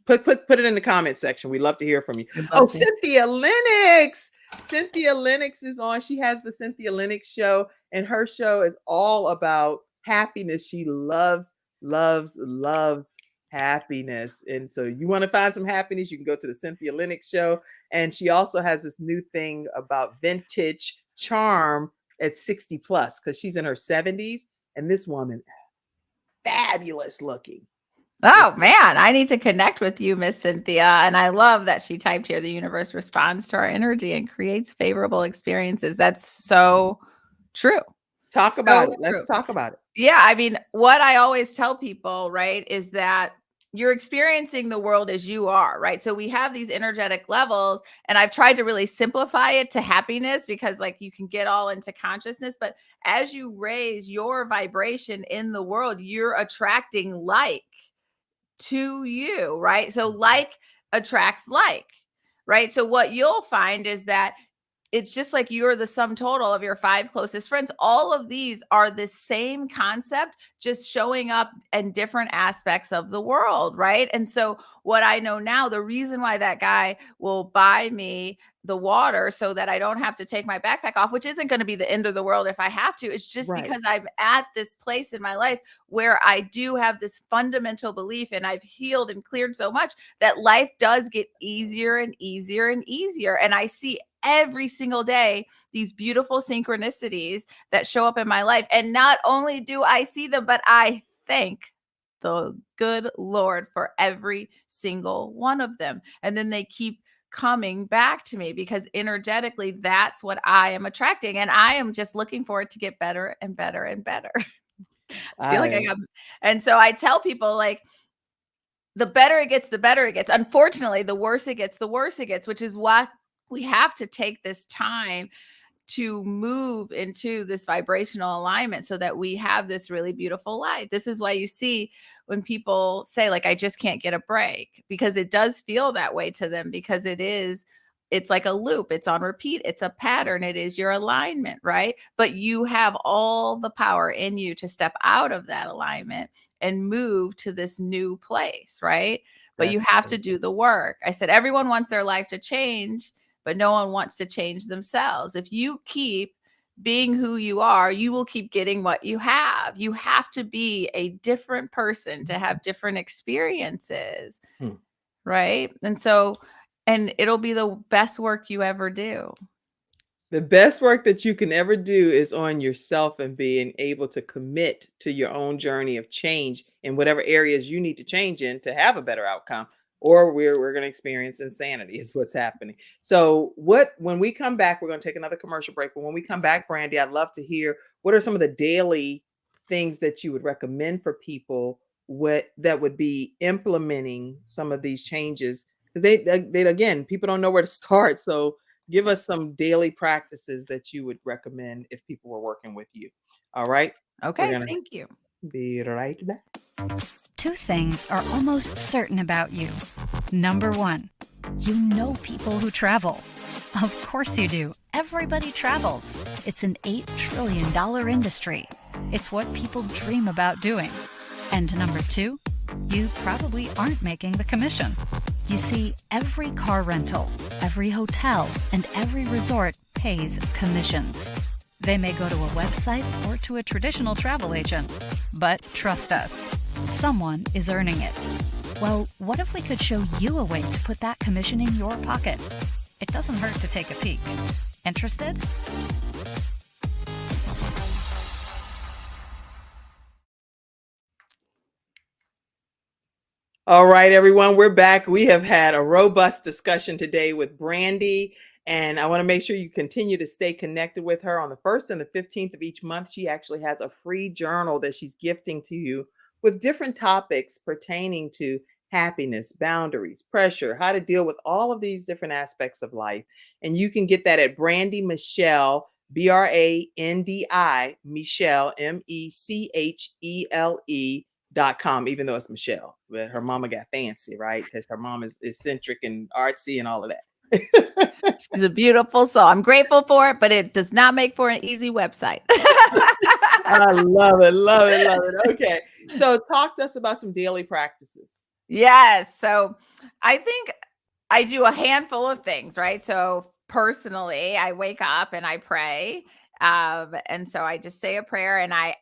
Put it in the comment section. We'd love to hear from you. Oh, Cynthia Lennox. Cynthia Lennox is on. She has the Cynthia Lennox show, and her show is all about happiness. She loves happiness. And so you want to find some happiness, you can go to the Cynthia Lennox show. And she also has this new thing about vintage charm at 60 plus because she's in her 70s. And this woman, fabulous looking. Oh man, I need to connect with you, Miss Cynthia. And I love that she typed here, the universe responds to our energy and creates favorable experiences. That's so true. Talk about it. Let's talk about it. Yeah. I mean, what I always tell people, right, is that you're experiencing the world as you are, right? So we have these energetic levels, and I've tried to really simplify it to happiness because like you can get all into consciousness, but as you raise your vibration in the world, you're attracting like to you, right? So like attracts like, right? So what you'll find is that it's just like you're the sum total of your 5 closest friends. All of these are the same concept, just showing up in different aspects of the world, right? And so what I know now, the reason why that guy will buy me the water so that I don't have to take my backpack off, which isn't going to be the end of the world if I have to, it's just because I'm at this place in my life where I do have this fundamental belief, and I've healed and cleared so much that life does get easier and easier and easier. And I see every single day these beautiful synchronicities that show up in my life. And not only do I see them, but I thank the good Lord for every single one of them. And then they keep coming back to me because energetically, that's what I am attracting. And I am just looking for it to get better and better and better. I feel like I got, and so I tell people, like, the better it gets, the better it gets. Unfortunately, the worse it gets, the worse it gets, which is why we have to take this time to move into this vibrational alignment so that we have this really beautiful life. This is why you see when people say, like, I just can't get a break, because it does feel that way to them, because it's like a loop. It's on repeat. It's a pattern. It is your alignment, right? But you have all the power in you to step out of that alignment and move to this new place, right? But you have to do the work. I said, everyone wants their life to change, but no one wants to change themselves. If you keep being who you are, you will keep getting what you have. You have to be a different person to have different experiences, right? And it'll be the best work you ever do. The best work that you can ever do is on yourself and being able to commit to your own journey of change in whatever areas you need to change in to have a better outcome, or we're going to experience insanity is what's happening. So when we come back, we're going to take another commercial break. But when we come back, Brandi, I'd love to hear what are some of the daily things that you would recommend for people that would be implementing some of these changes, because they again, people don't know where to start. So give us some daily practices that you would recommend if people were working with you. All right. Okay. Thank you. Be right back. Two things are almost certain about you. Number one, you know people who travel. Of course you do. Everybody travels. It's an $8 trillion industry. It's what people dream about doing. And number two, you probably aren't making the commission. You see, every car rental, every hotel, and every resort pays commissions. They may go to a website or to a traditional travel agent, but trust us, someone is earning it. Well, what if we could show you a way to put that commission in your pocket? It doesn't hurt to take a peek. Interested? All right, everyone, we're back. We have had a robust discussion today with Brandi, and I want to make sure you continue to stay connected with her. On the 1st and the 15th of each month, she actually has a free journal that she's gifting to you with different topics pertaining to happiness, boundaries, pressure, how to deal with all of these different aspects of life. And you can get that at Brandi Michelle, Brandi Michelle, MECHELE.com, even though it's Michelle, but her mama got fancy, right? Because her mom is eccentric and artsy and all of that. She's a beautiful soul. I'm grateful for it, but it does not make for an easy website. I love it, love it, love it. Okay, so talk to us about some daily practices. Yes. So I think I do a handful of things, right? So personally, I wake up and I pray. And so I just say a prayer, and I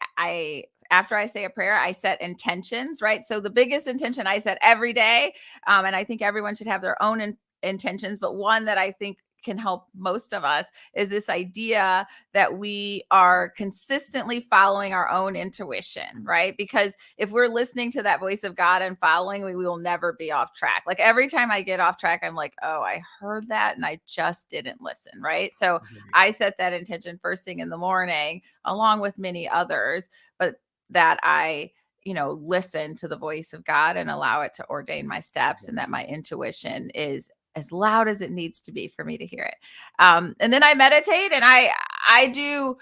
after I say a prayer, I set intentions, right? So the biggest intention I set every day, and I think everyone should have their own intentions, but one that I think can help most of us is this idea that we are consistently following our own intuition, right? Because if we're listening to that voice of God and following, we will never be off track. Like every time I get off track, I'm like, oh, I heard that and I just didn't listen, right? So I set that intention first thing in the morning, along with many others, but that I listen to the voice of God and allow it to ordain my steps, and that my intuition is as loud as it needs to be for me to hear it. And then I meditate, and I do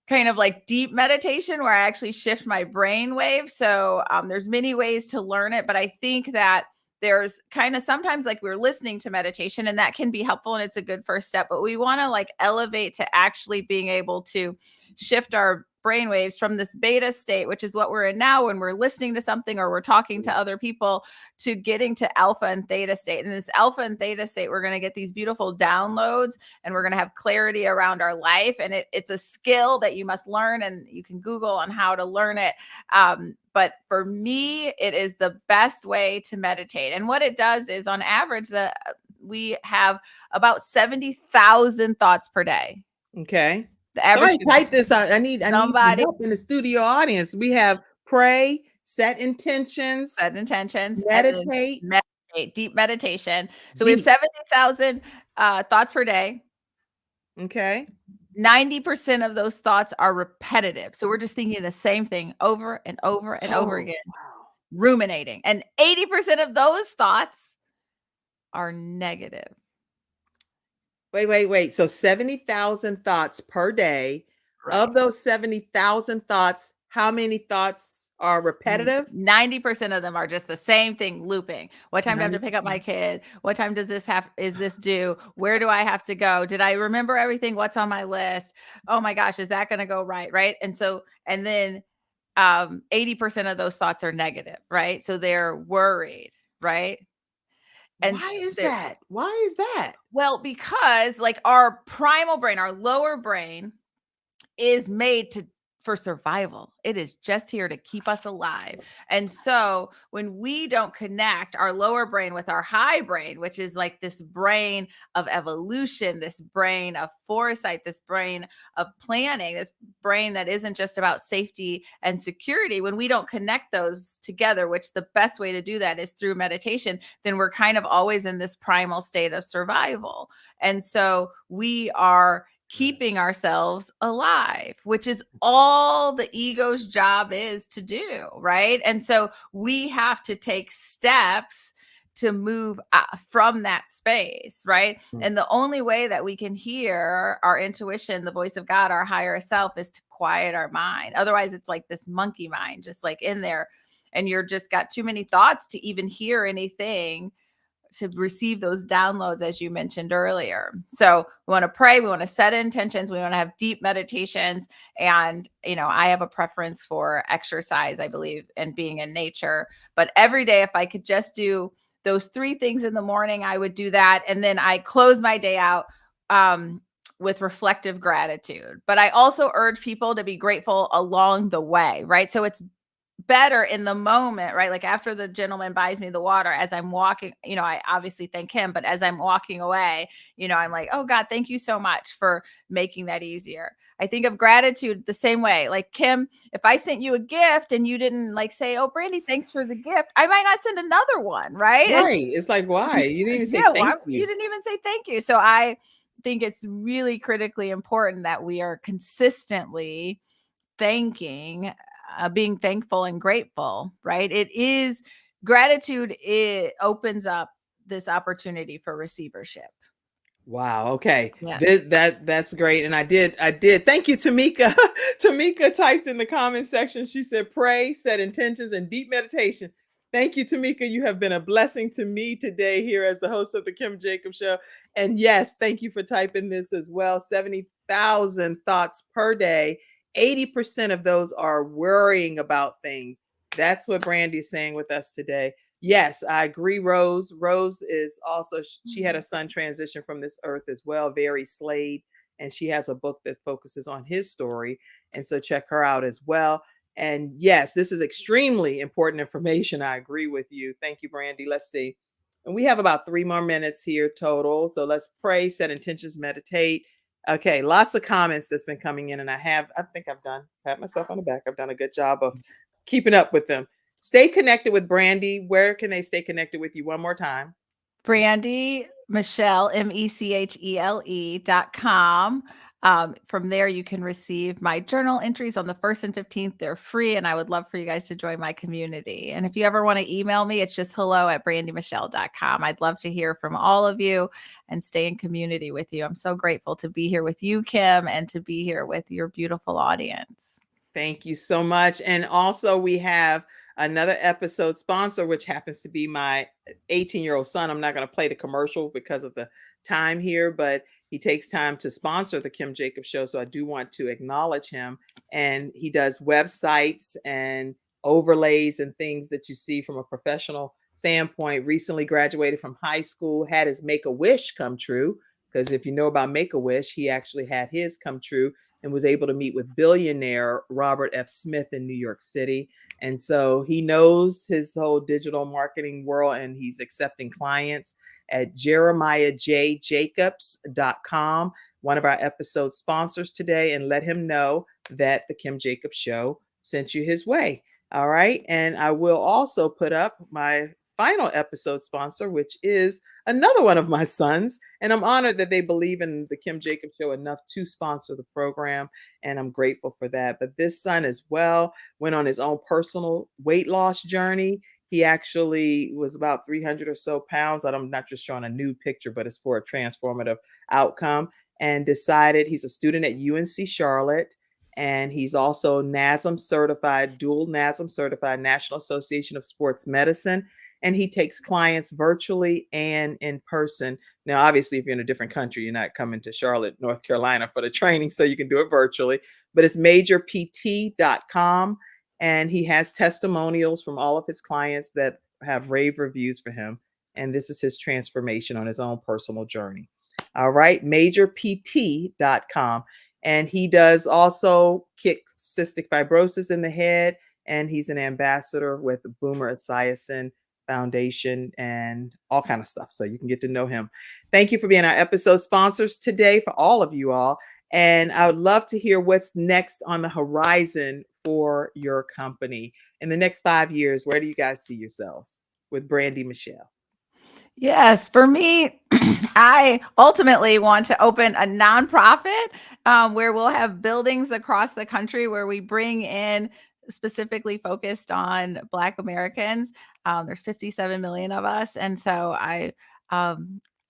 kind of like deep meditation where I actually shift my brain waves. So there's many ways to learn it, but I think that there's kind of sometimes like we're listening to meditation, and that can be helpful and it's a good first step, but we want to like elevate to actually being able to shift our brainwaves from this beta state, which is what we're in now when we're listening to something or we're talking to other people, to getting to alpha and theta state. And this alpha and theta state, we're going to get these beautiful downloads, and we're going to have clarity around our life. And it's a skill that you must learn, and you can Google on how to learn it. But for me, it is the best way to meditate. And what it does is, on average, we have about 70,000 thoughts per day. Okay. The average. Somebody type this out. I need help in the studio audience. We have pray set intentions, Set intentions, and then meditate. meditate, deep meditation. So we have Deep. 70,000 thoughts per day. Okay. 90% of those thoughts are repetitive. So we're just thinking the same thing over and over and over Oh, again, wow. ruminating. And 80% of those thoughts are negative. Wait. So 70,000 thoughts per day. Right. Of those 70,000 thoughts, how many thoughts are repetitive? 90% of them are just the same thing looping. What time do I have to pick up my 90%. kid? What time does this is this due? Where do I have to go? Did I remember everything? What's on my list? Oh my gosh, is that going to go right? Right. And then 80% of those thoughts are negative, right? So they're worried, right? And Why is they're, that? Why is that? well, because like our primal brain, our lower brain is made for survival. It is just here to keep us alive. And so when we don't connect our lower brain with our high brain, which is like this brain of evolution, this brain of foresight, this brain of planning, this brain that isn't just about safety and security, when we don't connect those together, which the best way to do that is through meditation, then we're kind of always in this primal state of survival. And so we are keeping ourselves alive, which is all the ego's job is to do, right? And so we have to take steps to move from that space, right? And the only way that we can hear our intuition, the voice of God, our higher self, is to quiet our mind. Otherwise, it's like this monkey mind, just like in there, and you're just got too many thoughts to even hear anything, to receive those downloads, as you mentioned earlier. So we want to pray, we want to set intentions, we want to have deep meditations. And, I have a preference for exercise, I believe, and being in nature. But every day, if I could just do those 3 things in the morning, I would do that. And then I close my day out with reflective gratitude. But I also urge people to be grateful along the way, right? So it's better in the moment, right? Like after the gentleman buys me the water, as I'm walking, I obviously thank him, but as I'm walking away, I'm like, oh God, thank you so much for making that easier. I think of gratitude the same way. Like, Kim, if I sent you a gift and you didn't like say, oh, Brandi, thanks for the gift, I might not send another one, right? Right. It's like, why? You didn't even say thank you. You didn't even say thank you. So I think it's really critically important that we are consistently thanking, being thankful and grateful, right? It is gratitude. It opens up this opportunity for receivership. Wow. Okay. Yeah. That's great. And I did. Thank you, Tamika. Tamika typed in the comment section. She said, pray, set intentions, and deep meditation. Thank you, Tamika. You have been a blessing to me today here as the host of the Kim Jacobs Show. And yes, thank you for typing this as well. 70,000 thoughts per day. 80% of those are worrying about things. That's what Brandi is saying with us today. Yes, I agree, Rose. Rose is also, she had a son transition from this earth as well, Very Slade, and she has a book that focuses on his story. And so check her out as well. And yes, this is extremely important information. I agree with you. Thank you, Brandi. Let's see. And we have about 3 more minutes here total. So let's pray, set intentions, meditate. Okay, lots of comments that's been coming in, and I think I've pat myself on the back. I've done a good job of keeping up with them. Stay connected with Brandi. Where can they stay connected with you? One more time. Brandi Michelle, MECHELE.com. From there, you can receive my journal entries on the 1st and 15th. They're free, and I would love for you guys to join my community. And if you ever want to email me, it's just hello@brandimichelle.com. I'd love to hear from all of you and stay in community with you. I'm so grateful to be here with you, Kim, and to be here with your beautiful audience. Thank you so much. And also we have another episode sponsor, which happens to be my 18-year-old son. I'm not going to play the commercial because of the time here, but he takes time to sponsor the Kim Jacobs Show. So I do want to acknowledge him. And he does websites and overlays and things that you see from a professional standpoint. Recently graduated from high school, had his Make-A-Wish come true. Because if you know about Make-A-Wish, he actually had his come true and was able to meet with billionaire Robert F. Smith in New York City. And so he knows his whole digital marketing world, and he's accepting clients at jeremiahjjacobs.com, one of our episode sponsors today, and let him know that the Kim Jacobs Show sent you his way. All right. And I will also put up my final episode sponsor, which is another one of my sons. And I'm honored that they believe in the Kim Jacobs Show enough to sponsor the program. And I'm grateful for that. But this son as well went on his own personal weight loss journey. He actually was about 300 or so pounds. I'm not just showing a nude picture, but it's for a transformative outcome. And decided he's a student at UNC Charlotte. And he's also NASM certified, dual NASM certified, National Association of Sports Medicine. And he takes clients virtually and in person. Now, obviously, if you're in a different country, you're not coming to Charlotte, North Carolina for the training, so you can do it virtually. But it's majorpt.com. And he has testimonials from all of his clients that have rave reviews for him. And this is his transformation on his own personal journey. All right, majorpt.com. And he does also kick cystic fibrosis in the head. And he's an ambassador with the Boomer Esiason Foundation and all kind of stuff. So you can get to know him. Thank you for being our episode sponsors today for all of you all. And I would love to hear what's next on the horizon for your company. In the next 5 years, where do you guys see yourselves with Brandi Michelle? Yes, for me, I ultimately want to open a nonprofit where we'll have buildings across the country where we bring in specifically focused on Black Americans. There's 57 million of us. And so I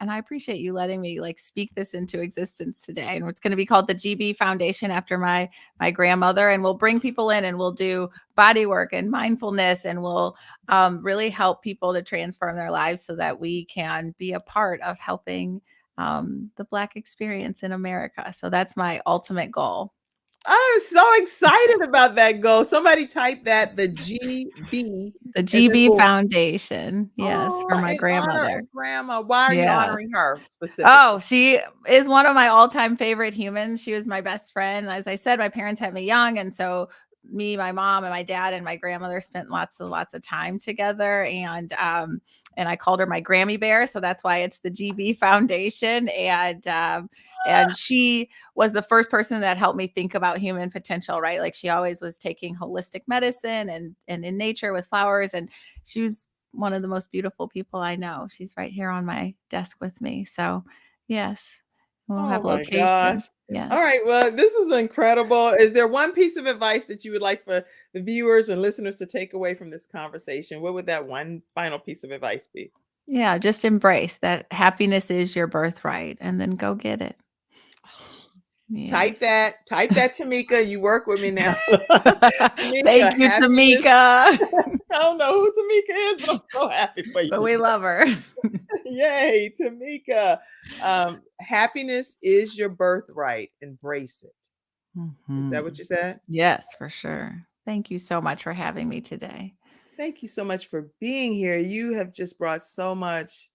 appreciate you letting me speak this into existence today. And it's going to be called the GB Foundation after my grandmother. And we'll bring people in and we'll do body work and mindfulness, and we'll really help people to transform their lives so that we can be a part of helping the Black experience in America. So that's my ultimate goal. I'm so excited about that goal. Somebody type that, the GB. The GB Foundation. Yes, for my in grandmother. honor of Grandma. Why are you honoring her specifically? Oh, she is one of my all-time favorite humans. She was my best friend. As I said, my parents had me young, and so me, my mom, and my dad and my grandmother spent lots of time together. And I called her my Grammy Bear, so that's why it's the GB Foundation. And she was the first person that helped me think about human potential, right? Like, she always was taking holistic medicine and in nature with flowers. And she was one of the most beautiful people I know. She's right here on my desk with me. So yes, we'll have location. Gosh. Yes. All right. Well, this is incredible. Is there one piece of advice that you would like for the viewers and listeners to take away from this conversation? What would that one final piece of advice be? Yeah, just embrace that happiness is your birthright, and then go get it. Yes. Type that, Tamika. You work with me now. Tamika, thank you, Tamika. I don't know who Tamika is, but I'm so happy for you. But we love her. Yay, Tamika. Happiness is your birthright. Embrace it. Mm-hmm. Is that what you said? Yes, for sure. Thank you so much for having me today. Thank you so much for being here. You have just brought so much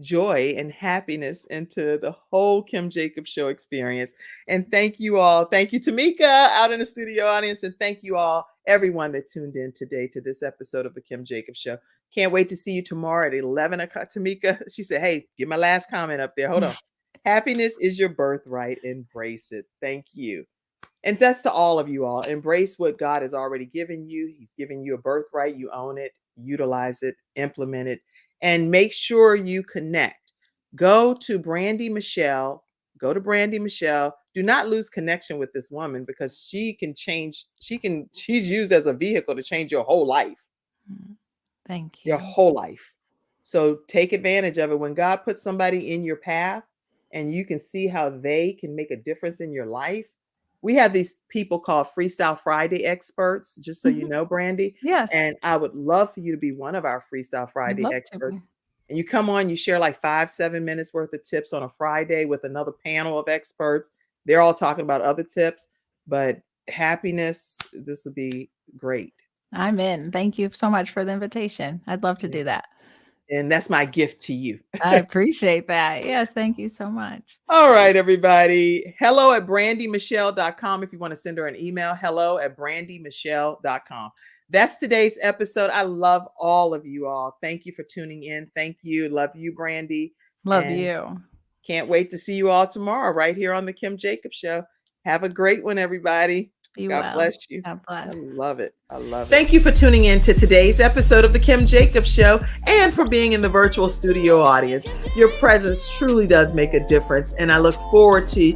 joy and happiness into the whole Kim Jacobs Show experience. And thank you all. Thank you, Tamika, out in the studio audience. And thank you all, everyone that tuned in today to this episode of the Kim Jacobs Show. Can't wait to see you tomorrow at 11 o'clock. Tamika, she said, hey, get my last comment up there. Hold on. Happiness is your birthright. Embrace it. Thank you. And that's to all of you all. Embrace what God has already given you. He's given you a birthright. You own it, utilize it, implement it, and make sure you connect. Go to Brandi Michelle. Go to Brandi Michelle. Do not lose connection with this woman, because she can change. She's used as a vehicle to change your whole life. Thank you. Your whole life. So take advantage of it. When God puts somebody in your path and you can see how they can make a difference in your life. We have these people called Freestyle Friday experts, just so you know, Brandi. Yes. And I would love for you to be one of our Freestyle Friday experts. And you come on, you share like 5-7 minutes worth of tips on a Friday with another panel of experts. They're all talking about other tips, but happiness, this would be great. I'm in. Thank you so much for the invitation. I'd love to do that. And that's my gift to you. I appreciate that. Yes, thank you so much. All right, everybody. hello@brandymichelle.com if you want to send her an email. hello@brandymichelle.com. That's today's episode. I love all of you all. Thank you for tuning in. Thank you. Love you, Brandi. Love you. Can't wait to see you all tomorrow right here on the Kim Jacobs Show. Have a great one, everybody. Be God well. bless you. God I bless. love it. I love it. Thank you for tuning in to today's episode of The Kim Jacobs Show and for being in the virtual studio audience. Your presence truly does make a difference, and I look forward to